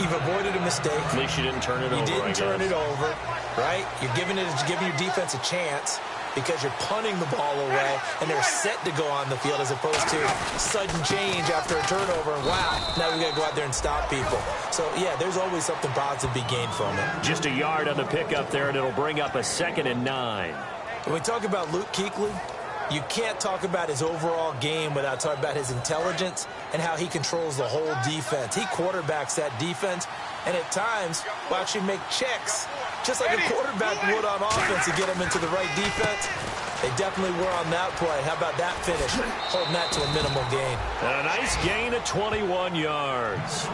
you've avoided a mistake. At least you didn't turn it over. You didn't turn it over, right? You're giving your defense a chance because you're punting the ball away, and they're set to go on the field as opposed to sudden change after a turnover. And wow, now we got to go out there and stop people. So, yeah, there's always something positive to be gained from it. Just a yard on the pickup there, and it'll bring up a 2nd and 9. When we talk about Luke Kuechly, you can't talk about his overall game without talking about his intelligence and how he controls the whole defense. He quarterbacks that defense, and at times will actually make checks, just like a quarterback would on offense to get him into the right defense. They definitely were on that play. How about that finish? Holding that to a minimal gain. And a nice gain of 21 yards.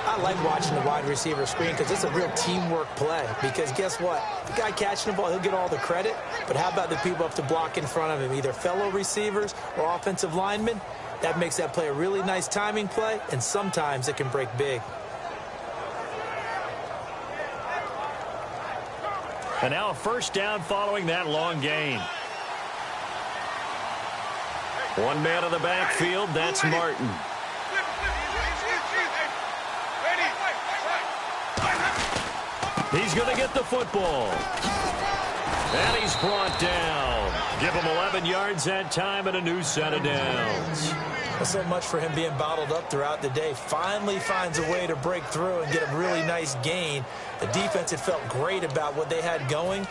I like watching the wide receiver screen because it's a real teamwork play. Because guess what? The guy catching the ball, he'll get all the credit. But how about the people up to block in front of him, either fellow receivers or offensive linemen? That makes that play a really nice timing play, and sometimes it can break big. And now a first down following that long gain. One man in the backfield, that's Martin. He's going to get the football. And he's brought down. Give him 11 yards that time and a new set of downs. Well, so much for him being bottled up throughout the day. Finally finds a way to break through and get a really nice gain. The defense had felt great about what they had going.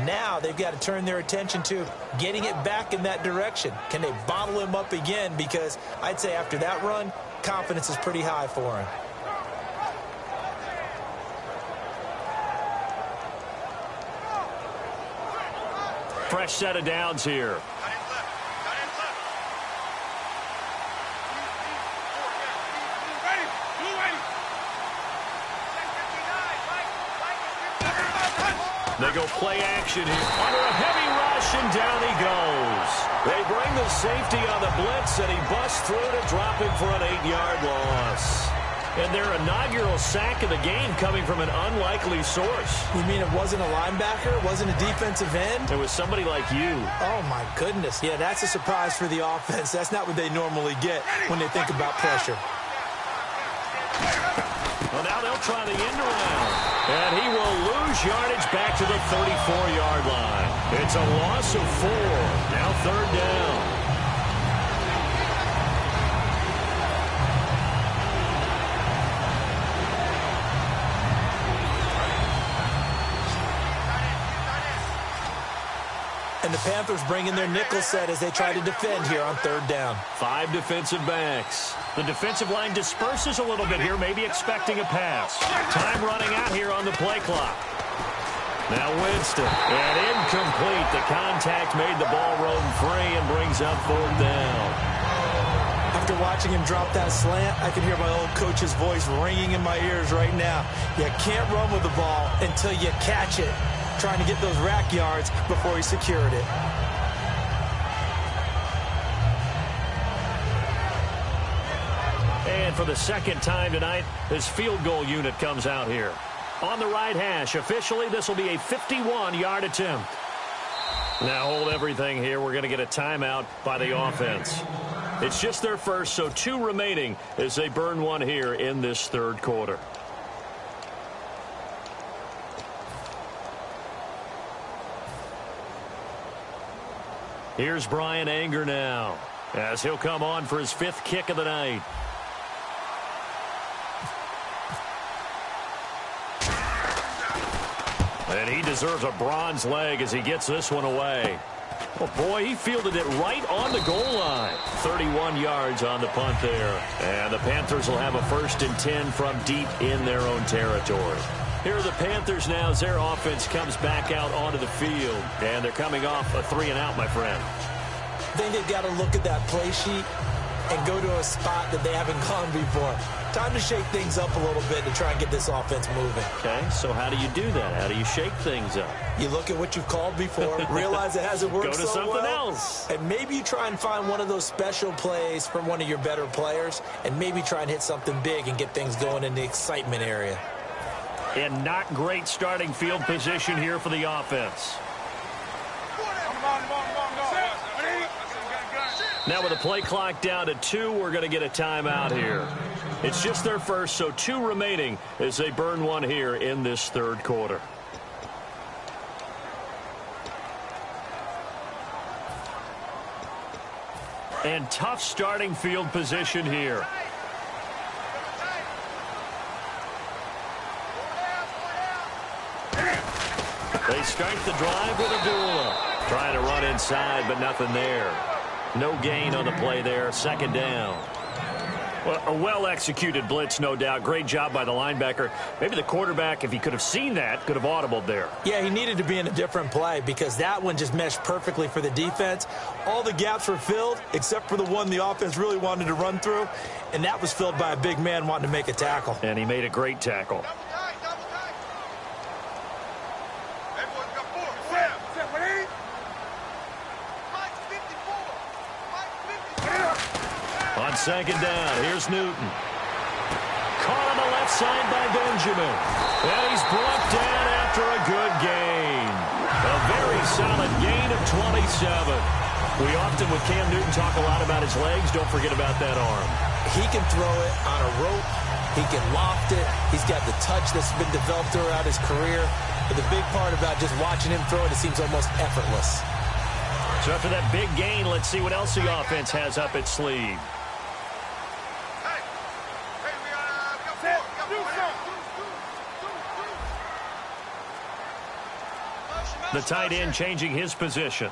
Now they've got to turn their attention to getting it back in that direction. Can they bottle him up again? Because I'd say after that run, confidence is pretty high for him. Fresh set of downs here. They go play action here. Under a heavy rush, and down he goes. They bring the safety on the blitz, and he busts through to drop him for an 8-yard loss. And their inaugural sack of the game coming from an unlikely source. You mean it wasn't a linebacker? It wasn't a defensive end? It was somebody like you. Oh, my goodness. Yeah, that's a surprise for the offense. That's not what they normally get when they think about pressure. Well, now they'll try the end around. And he will lose yardage back to the 34-yard line. It's a loss of 4. Now 3rd down. And the Panthers bring in their nickel set as they try to defend here on 3rd down. 5 defensive backs. The defensive line disperses a little bit here, maybe expecting a pass. Time running out here on the play clock. Now Winston, and incomplete. The contact made the ball roam free and brings up 4th down. After watching him drop that slant, I can hear my old coach's voice ringing in my ears right now. You can't run with the ball until you catch it. Trying to get those rack yards before he secured it. And for the 2nd time tonight, his field goal unit comes out here. On the right hash, officially, this will be a 51-yard attempt. Now hold everything here. We're going to get a timeout by the offense. It's just their first, so 2 remaining as they burn one here in this 3rd quarter. Here's Brian Anger now as he'll come on for his 5th kick of the night. And he deserves a bronze leg as he gets this one away. Oh, boy, he fielded it right on the goal line. 31 yards on the punt there. And the Panthers will have a 1st and 10 from deep in their own territory. Here are the Panthers now as their offense comes back out onto the field. And they're coming off a 3-and-out, my friend. I think they've got to look at that play sheet and go to a spot that they haven't gone before. Time to shake things up a little bit to try and get this offense moving. Okay, so how do you do that? How do you shake things up? You look at what you've called before, realize it hasn't worked Go to so something well, else. and maybe you try and find one of those special plays from one of your better players, and maybe try and hit something big and get things going in the excitement area. And not great starting field position here for the offense. Now with the play clock down to 2, we're going to get a timeout here. It's just their first, so 2 remaining as they burn one here in this 3rd quarter. And tough starting field position here. They start the drive with a duel. Trying to run inside, but nothing there. No gain on the play there. 2nd down. Well, a well-executed blitz, no doubt. Great job by the linebacker. Maybe the quarterback, if he could have seen that, could have audibled there. Yeah, he needed to be in a different play because that one just meshed perfectly for the defense. All the gaps were filled except for the one the offense really wanted to run through, and that was filled by a big man wanting to make a tackle. And he made a great tackle. On 2nd down, here's Newton. Caught on the left side by Benjamin. And he's brought down after a good gain. A very solid gain of 27. We often, with Cam Newton, talk a lot about his legs. Don't forget about that arm. He can throw it on a rope. He can loft it. He's got the touch that's been developed throughout his career. But the big part about just watching him throw it, it seems almost effortless. So after that big gain, let's see what else the offense has up its sleeve. The tight end changing his position.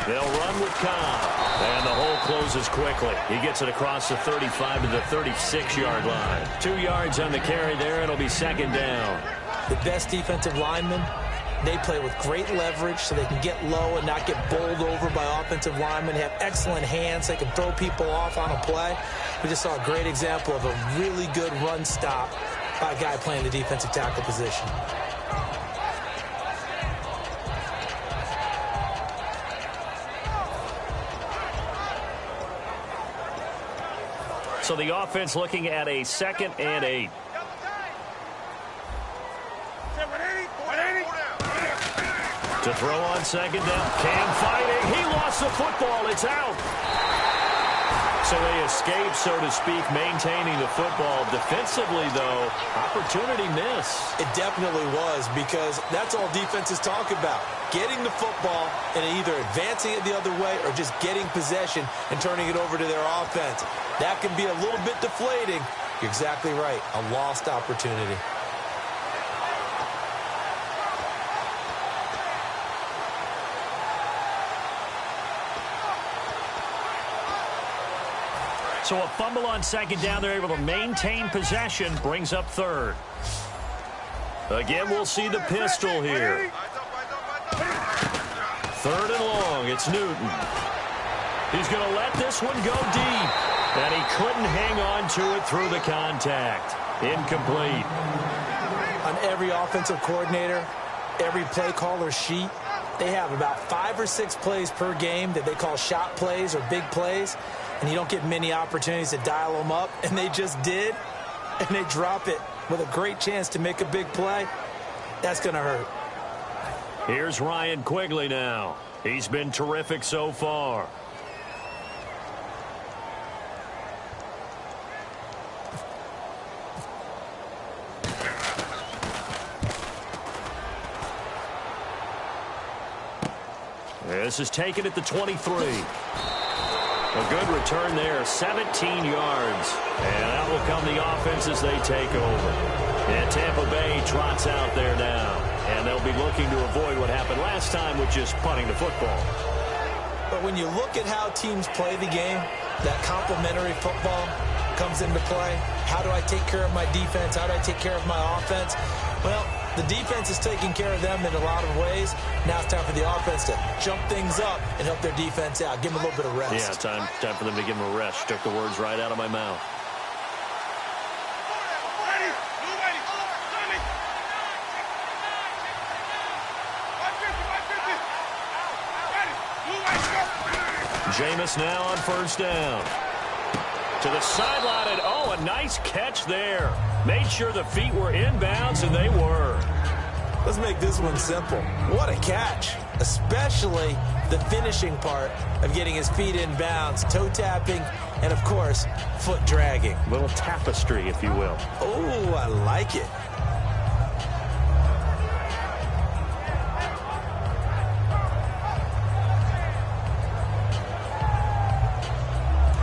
They'll run with Cobb. And the hole closes quickly. He gets it across the 35 to the 36-yard line. 2 yards on the carry there. It'll be 2nd down. The best defensive linemen, they play with great leverage so they can get low and not get bowled over by offensive linemen. They have excellent hands. They can throw people off on a play. We just saw a great example of a really good run stop by a guy playing the defensive tackle position. So the offense looking at a 2nd and 8. To throw on 2nd down. Cam fighting. He lost the football. It's out. So they escape, so to speak, maintaining the football. Defensively, though, opportunity miss. It definitely was, because that's all defenses talk about. Getting the football and either advancing it the other way or just getting possession and turning it over to their offense. That can be a little bit deflating. You're exactly right. A lost opportunity. So a fumble on 2nd down. They're able to maintain possession. Brings up 3rd. Again, we'll see the pistol here. 3rd and long. It's Newton. He's going to let this one go deep. And he couldn't hang on to it through the contact. Incomplete. On every offensive coordinator, every play caller sheet, they have about 5 or 6 plays per game that they call shot plays or big plays. And you don't get many opportunities to dial them up. And they just did. And they drop it with a great chance to make a big play. That's going to hurt. Here's Ryan Quigley now. He's been terrific so far. This is taken at the 23. A good return there, 17 yards. And out will come the offense as they take over. And Tampa Bay trots out there now. And they'll be looking to avoid what happened last time, which is punting the football. But when you look at how teams play the game, that complementary football comes into play. How do I take care of my defense? How do I take care of my offense? Well, the defense is taking care of them in a lot of ways. Now it's time for the offense to jump things up and help their defense out. Give them a little bit of rest. Yeah, time for them to give them a rest. Took the words right out of my mouth. Jameis now on first down. To the sideline, and oh, a nice catch there. Made sure the feet were inbounds, and they were. Let's make this one simple. What a catch, especially the finishing part of getting his feet in bounds, toe tapping, and, of course, foot dragging. Little tapestry, if you will. Oh, I like it.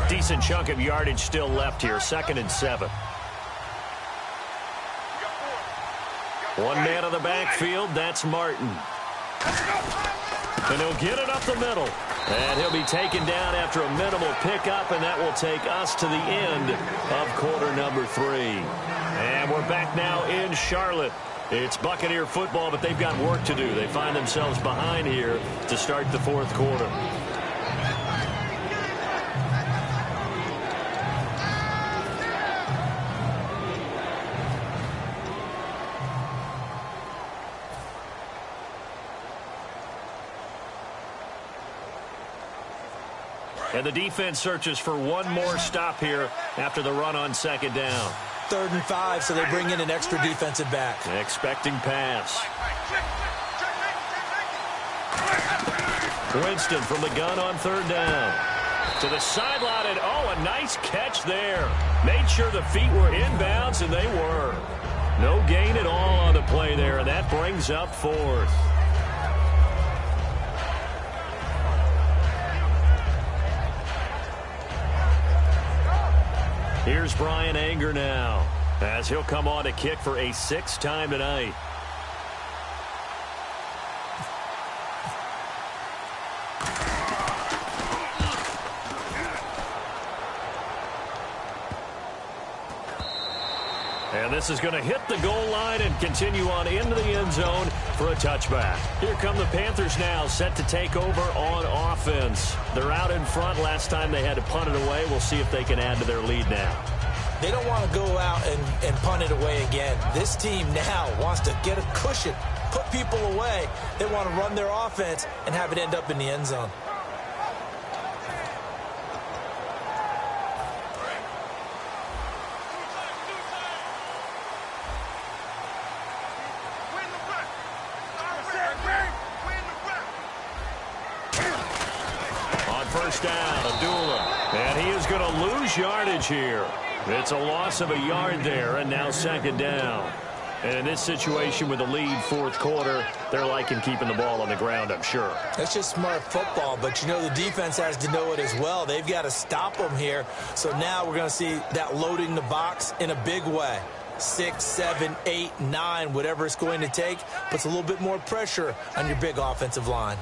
Decent chunk of yardage still left here. 2nd and 7. One man on the backfield. That's Martin. And he'll get it up the middle. And he'll be taken down after a minimal pickup, and that will take us to the end of quarter number 3. And we're back now in Charlotte. It's Buccaneer football, but they've got work to do. They find themselves behind here to start the 4th quarter. And the defense searches for one more stop here after the run on 2nd down. 3rd and 5, so they bring in an extra defensive back. Expecting pass. Winston from the gun on 3rd down. To the sideline, and oh, a nice catch there. Made sure the feet were inbounds, and they were. No gain at all on the play there, and that brings up 4th. Here's Brian Anger now, as he'll come on to kick for a 6th time tonight. And this is going to hit the goal line and continue on into the end zone for a touchback. Here come the Panthers now, set to take over on offense. They're out in front. Last time they had to punt it away. We'll see if they can add to their lead now. They don't want to go out and punt it away again. This team now wants to get a cushion, put people away. They want to run their offense and have it end up in the end zone. Yardage here. It's a loss of a yard there, and now 2nd down. And in this situation with the lead 4th quarter, they're liking keeping the ball on the ground, I'm sure. That's just smart football, but you know the defense has to know it as well. They've got to stop them here. So now we're going to see that loading the box in a big way. 6, 7, 8, 9, whatever it's going to take, puts a little bit more pressure on your big offensive line.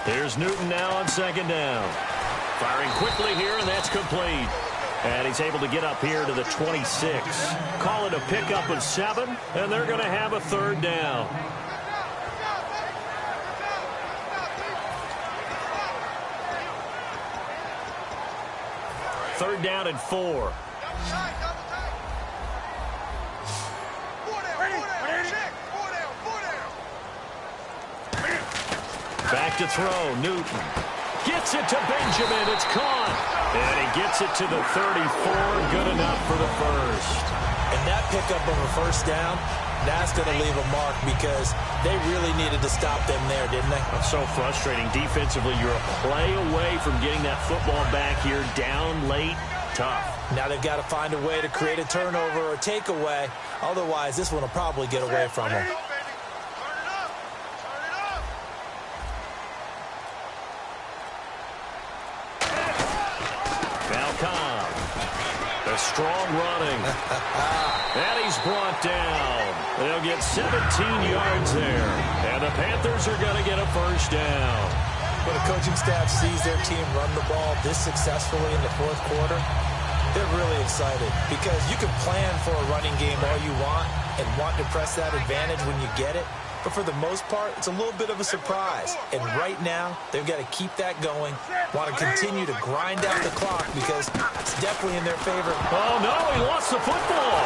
Here's Newton now on 2nd down. Firing quickly here, and that's complete. And he's able to get up here to the 26. Call it a pickup of 7, and they're going to have a 3rd down. Third down and 4. Back to throw, Newton. Gets it to Benjamin, it's caught. And he gets it to the 34, good enough for the 1st. And that pickup of a 1st down, that's going to leave a mark because they really needed to stop them there, didn't they? That's so frustrating. Defensively, you're a play away from getting that football back here, down late, tough. Now they've got to find a way to create a turnover or takeaway. Otherwise, this one will probably get away from them. A strong running. And he's brought down. They'll get 17 yards there. And the Panthers are going to get a first down. When a coaching staff sees their team run the ball this successfully in the fourth quarter, they're really excited because you can plan for a running game all you want and want to press that advantage when you get it. But for the most part, it's a little bit of a surprise. And right now, they've got to keep that going, want to continue to grind out the clock because it's definitely in their favor. Oh, no, he lost the football.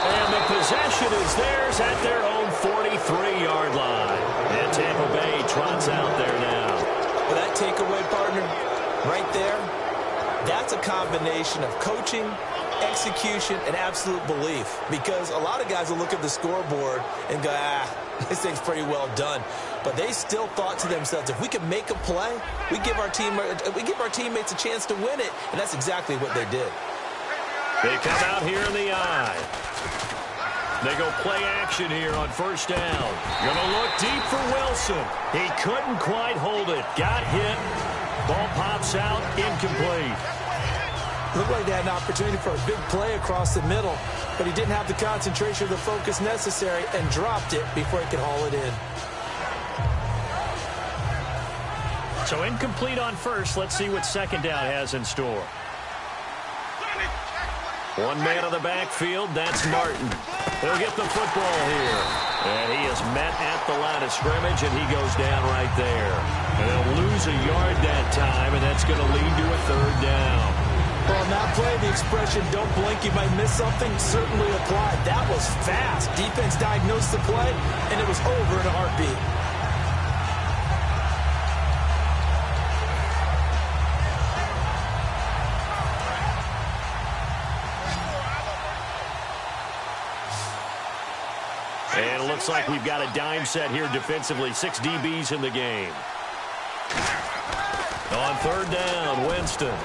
And the possession is theirs at their own 43-yard line. And Tampa Bay trots out there now. Well, that takeaway, partner, right there, that's a combination of coaching, execution, and absolute belief. Because a lot of guys will look at the scoreboard and go, this thing's pretty well done. But they still thought to themselves, if we can make a play, we give our teammates a chance to win it. And that's exactly what they did. They come out here in the eye. They go play action here on first down. Gonna look deep for Wilson. He couldn't quite hold it. Got hit. Ball pops out. Incomplete. Looked like they had an opportunity for a big play across the middle, but he didn't have the concentration or the focus necessary and dropped it before he could haul it in. So incomplete on first. Let's see what second down has in store. One man on the backfield. That's Martin. He'll get the football here. And he is met at the line of scrimmage, and he goes down right there. And they'll lose a yard that time, and that's going to lead to a third down. Well, on that play, the expression, don't blink, you might miss something, certainly applied. That was fast. Defense diagnosed the play, and it was over in a heartbeat. And it looks like we've got a dime set here defensively. 6 DBs in the game. On third down, Winston.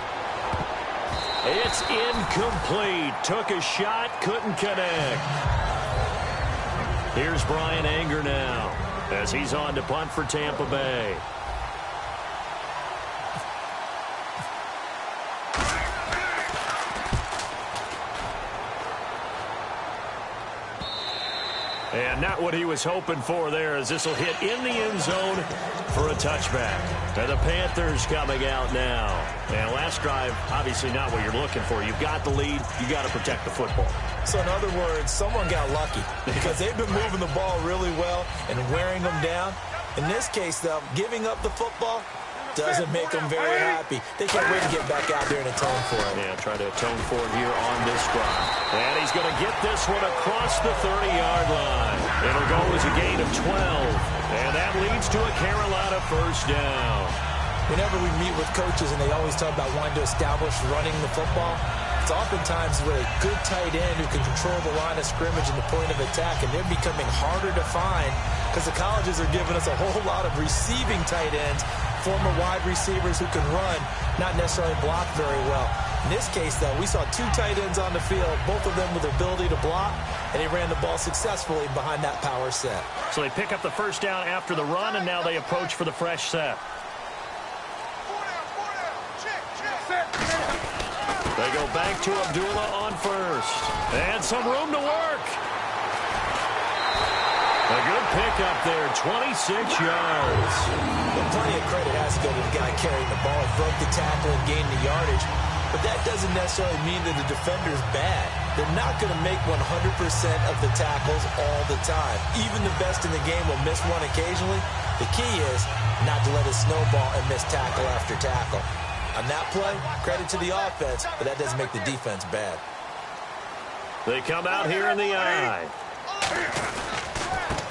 It's incomplete. Took a shot, couldn't connect. Here's Brian Anger now as he's on to punt for Tampa Bay. And not what he was hoping for there, as this will hit in the end zone for a touchback. And the Panthers coming out now. And last drive, obviously not what you're looking for. You've got the lead. You've got to protect the football. So in other words, someone got lucky because they've been moving the ball really well and wearing them down. In this case, though, giving up the football doesn't make them very happy. They can't wait to get back out there and atone for it. Yeah, try to atone for it here on this drive. And he's going to get this one across the 30-yard line. It'll go as a gain of 12. And that leads to a Carolina first down. Whenever we meet with coaches and they always talk about wanting to establish running the football, it's oftentimes with a good tight end who can control the line of scrimmage and the point of attack, and they're becoming harder to find because the colleges are giving us a whole lot of receiving tight ends, former wide receivers who can run, not necessarily block very well. In this case, though, we saw 2 tight ends on the field, both of them with the ability to block, and he ran the ball successfully behind that power set. So they pick up the first down after the run, and now they approach for the fresh set. They go back to Abdullah on first. And some room to work. A good pickup there, 26 yards. Well, plenty of credit has to go to the guy carrying the ball. He broke the tackle and gained the yardage. But that doesn't necessarily mean that the defender's bad. They're not going to make 100% of the tackles all the time. Even the best in the game will miss one occasionally. The key is not to let it snowball and miss tackle after tackle. On that play, credit to the offense, but that doesn't make the defense bad. They come out here in the eye.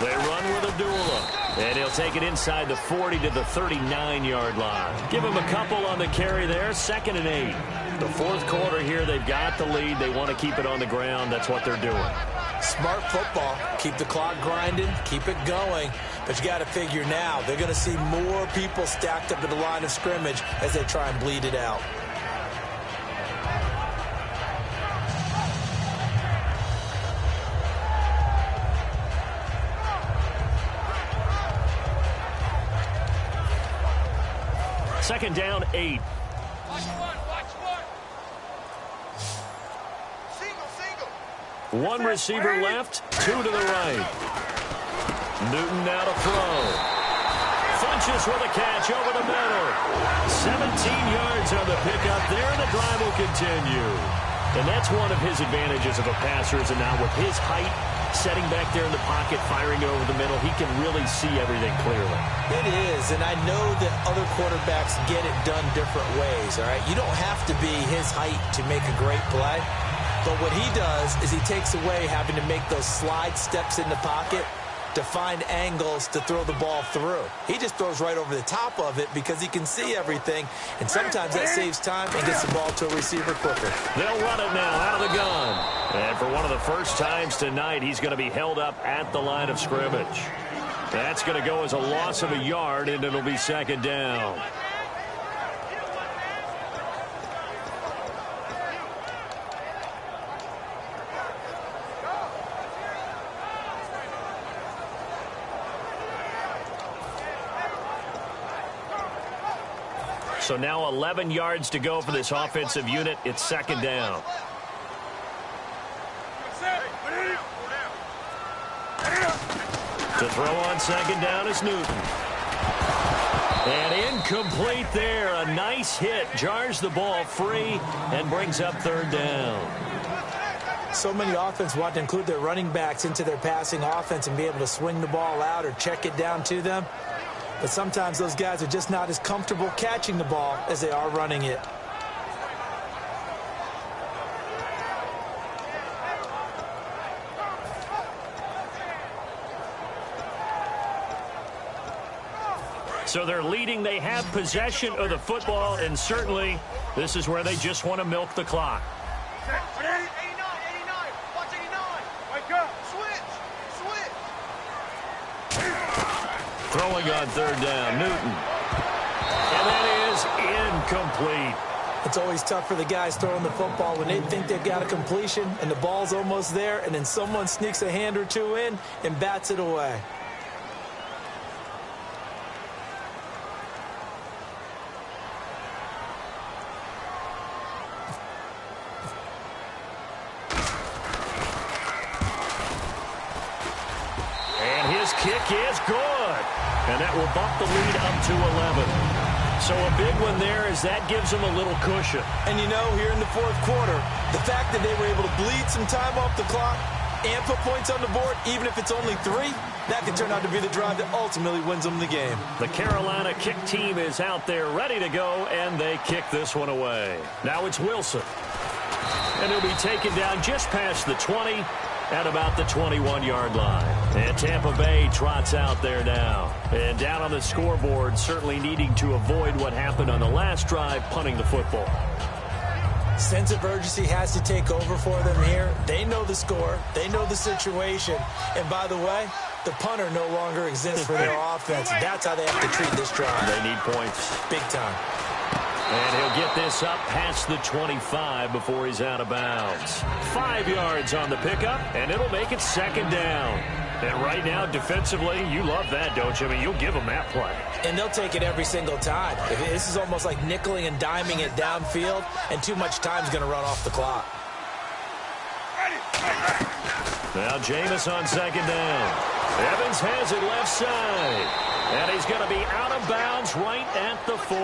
They run with Abdullah. And he'll take it inside the 40 to the 39-yard line. Give him a couple on the carry there. 2nd and 8. The fourth quarter here, they've got the lead. They want to keep it on the ground. That's what they're doing. Smart football. Keep the clock grinding. Keep it going. But you got to figure now, they're going to see more people stacked up at the line of scrimmage as they try and bleed it out. Second down, 8. One receiver left, two to the right. Newton now to throw. Funches with a catch over the middle. 17 yards on the pickup there, and the drive will continue. And that's one of his advantages of a passer, is now with his height, setting back there in the pocket, firing it over the middle, he can really see everything clearly. It is, and I know that other quarterbacks get it done different ways, all right? You don't have to be his height to make a great play, but what he does is he takes away having to make those slide steps in the pocket to find angles to throw the ball through. He just throws right over the top of it because he can see everything, and sometimes that saves time and gets the ball to a receiver quicker. They'll run it now out of the gun. And for one of the first times tonight, he's going to be held up at the line of scrimmage. That's going to go as a loss of a yard, and it'll be second down. So now 11 yards to go for this offensive unit. It's second down. To throw on second down is Newton. And incomplete there. A nice hit. Jars the ball free and brings up third down. So many offenses want to include their running backs into their passing offense and be able to swing the ball out or check it down to them. But sometimes those guys are just not as comfortable catching the ball as they are running it. So they're leading. They have possession of the football, and certainly this is where they just want to milk the clock. 89, 89. Watch 89. Wake up. Switch. Throwing on third down, Newton. And that is incomplete. It's always tough for the guys throwing the football when they think they've got a completion and the ball's almost there, and then someone sneaks a hand or two in and bats it away. And his kick is good. And that will bump the lead up to 11. So a big one there, as that gives them a little cushion. And you know, here in the fourth quarter, the fact that they were able to bleed some time off the clock and put points on the board, even if it's only 3, that could turn out to be the drive that ultimately wins them the game. The Carolina kick team is out there ready to go, and they kick this one away. Now it's Wilson. And he'll be taken down just past the 20 at about the 21-yard line. And Tampa Bay trots out there now. And down on the scoreboard, certainly needing to avoid what happened on the last drive, punting the football. Sense of urgency has to take over for them here. They know the score. They know the situation. And by the way, the punter no longer exists for their offense. That's how they have to treat this drive. They need points. Big time. And he'll get this up past the 25 before he's out of bounds. 5 yards on the pickup, and it'll make it second down. And right now, defensively, you love that, don't you? I mean, you'll give them that play. And they'll take it every single time. This is almost like nickeling and diming it downfield, and too much time's going to run off the clock. Now Jameis on second down. Evans has it left side. And he's going to be out of bounds right at the 40.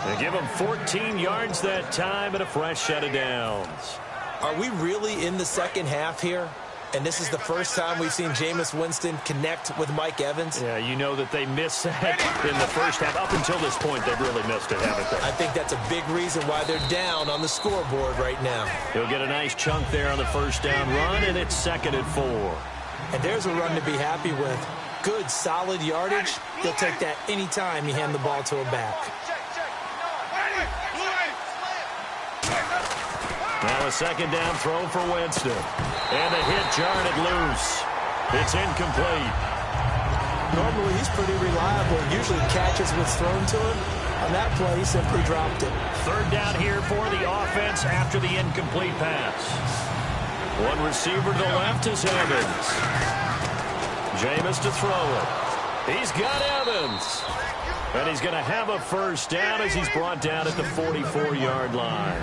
They give him 14 yards that time and a fresh set of downs. Are we really in the second half here? And this is the first time we've seen Jameis Winston connect with Mike Evans? Yeah, you know that they missed that in the first half. Up until this point, they've really missed it, haven't they? I think that's a big reason why they're down on the scoreboard right now. He'll get a nice chunk there on the first down run, and it's second and 4. And there's a run to be happy with. Good, solid yardage. He'll take that any time you hand the ball to him back. Now a second down throw for Winston. And a hit jarred it loose. It's incomplete. Normally he's pretty reliable. Usually catches what's thrown to him. On that play, he simply dropped it. Third down here for the offense after the incomplete pass. One receiver to the left is Evans. Jameis to throw it. He's got Evans. And he's going to have a first down as he's brought down at the 44-yard line.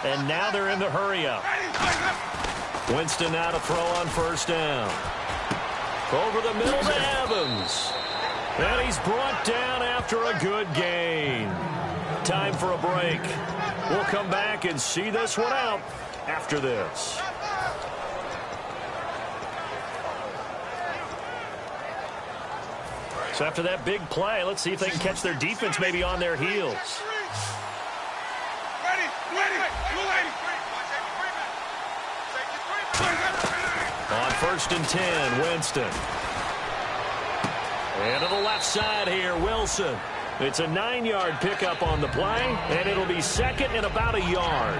And now they're in the hurry-up. Winston now to throw on first down. Over the middle to Evans. And he's brought down after a good gain. Time for a break. We'll come back and see this one out after this. So after that big play, let's see if they can catch their defense maybe on their heels. On first and 10, Winston. And to the left side here, Wilson. It's a 9-yard pickup on the play, and it'll be second and about a yard.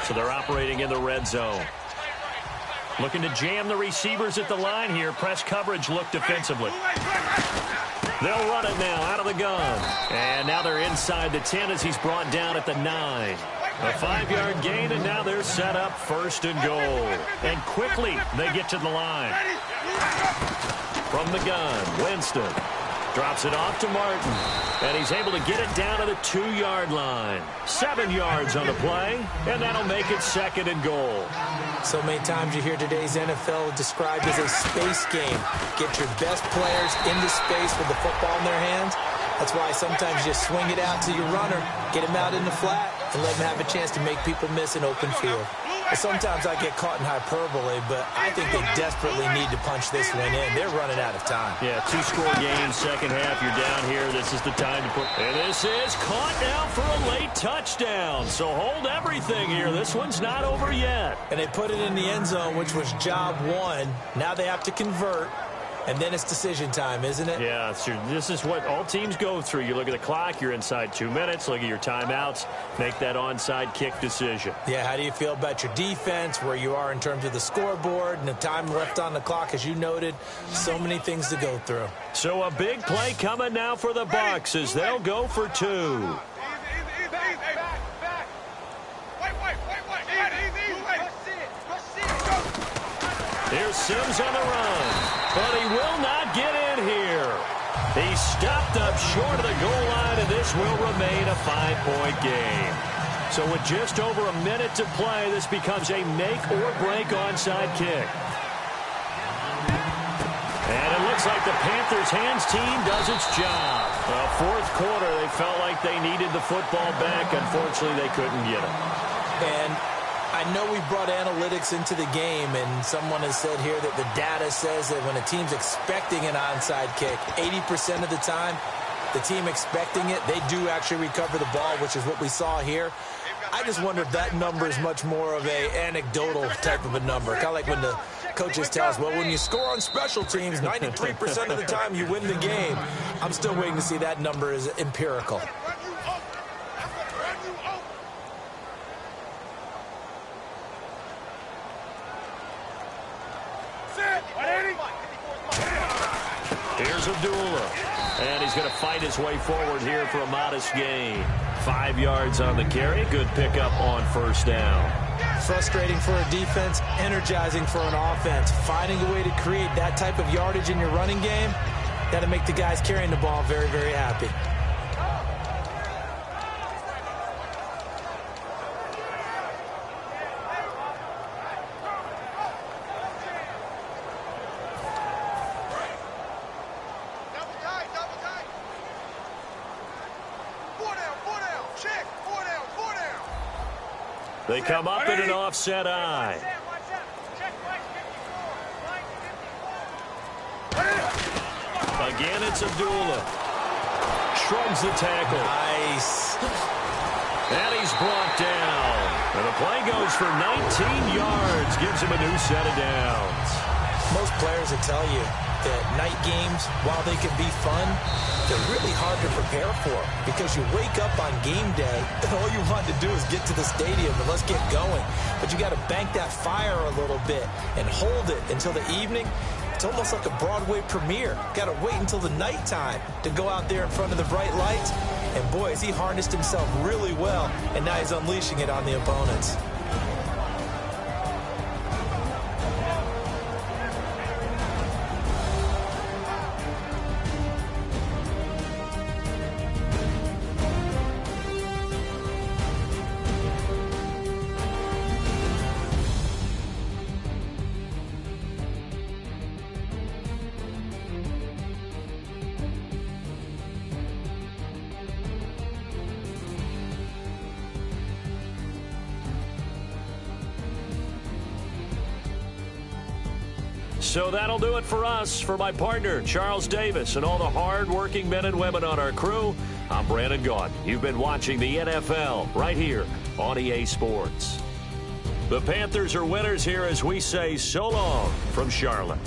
So they're operating in the red zone. Looking to jam the receivers at the line here. Press coverage look defensively. They'll run it now out of the gun. And now they're inside the 10 as he's brought down at the 9. A 5-yard gain, and now they're set up first and goal. And quickly they get to the line. From the gun, Winston drops it off to Martin. And he's able to get it down to the 2-yard line. 7 yards on the play, and that'll make it second and goal. So many times you hear today's NFL described as a space game. Get your best players into space with the football in their hands. That's why sometimes you swing it out to your runner, get him out in the flat, and let him have a chance to make people miss an open field. Well, sometimes I get caught in hyperbole, but I think they desperately need to punch this one in. They're running out of time. Yeah, 2-score game, second half. You're down here. This is the time to put. And this is caught now for a late touchdown. So hold everything here. This one's not over yet. And they put it in the end zone, which was job one. Now they have to convert. And then it's decision time, isn't it? Yeah, this is what all teams go through. You look at the clock, you're inside 2 minutes, look at your timeouts, make that onside kick decision. Yeah, how do you feel about your defense, where you are in terms of the scoreboard and the time left on the clock, as you noted? So many things to go through. So a big play coming now for the Bucs as they'll go for 2. Here's Sims on the run, but he will not get in here. He stopped up short of the goal line, and this will remain a 5-point game. So with just over a minute to play, this becomes a make-or-break onside kick. And it looks like the Panthers' hands team does its job. Fourth quarter, they felt like they needed the football back. Unfortunately, they couldn't get it. And I know we brought analytics into the game, and someone has said here that the data says that when a team's expecting an onside kick, 80% of the time, the team expecting it, they do actually recover the ball, which is what we saw here. I just wonder if that number is much more of a anecdotal type of a number. Kind of like when the coaches tell us, well, when you score on special teams, 93% of the time you win the game. I'm still waiting to see that number is empirical. Here's Abdullah, and he's going to fight his way forward here for a modest gain. 5 yards on the carry. Good pickup on first down. Frustrating for a defense, energizing for an offense. Finding a way to create that type of yardage in your running game, got to make the guys carrying the ball very, very happy. They come up in an offset eye. Again, it's Abdullah. Shrugs the tackle. Nice. And he's brought down. And the play goes for 19 yards. Gives him a new set of downs. Most players will tell you that night games, while they can be fun, they're really hard to prepare for because you wake up on game day and all you want to do is get to the stadium and let's get going. But you got to bank that fire a little bit and hold it until the evening. It's almost like a Broadway premiere. Got to wait until the nighttime to go out there in front of the bright lights. And boy, has he harnessed himself really well, and now he's unleashing it on the opponents. So that'll do it for us. For my partner, Charles Davis, and all the hard-working men and women on our crew, I'm Brandon Gaudin. You've been watching the NFL right here on EA Sports. The Panthers are winners here as we say so long from Charlotte.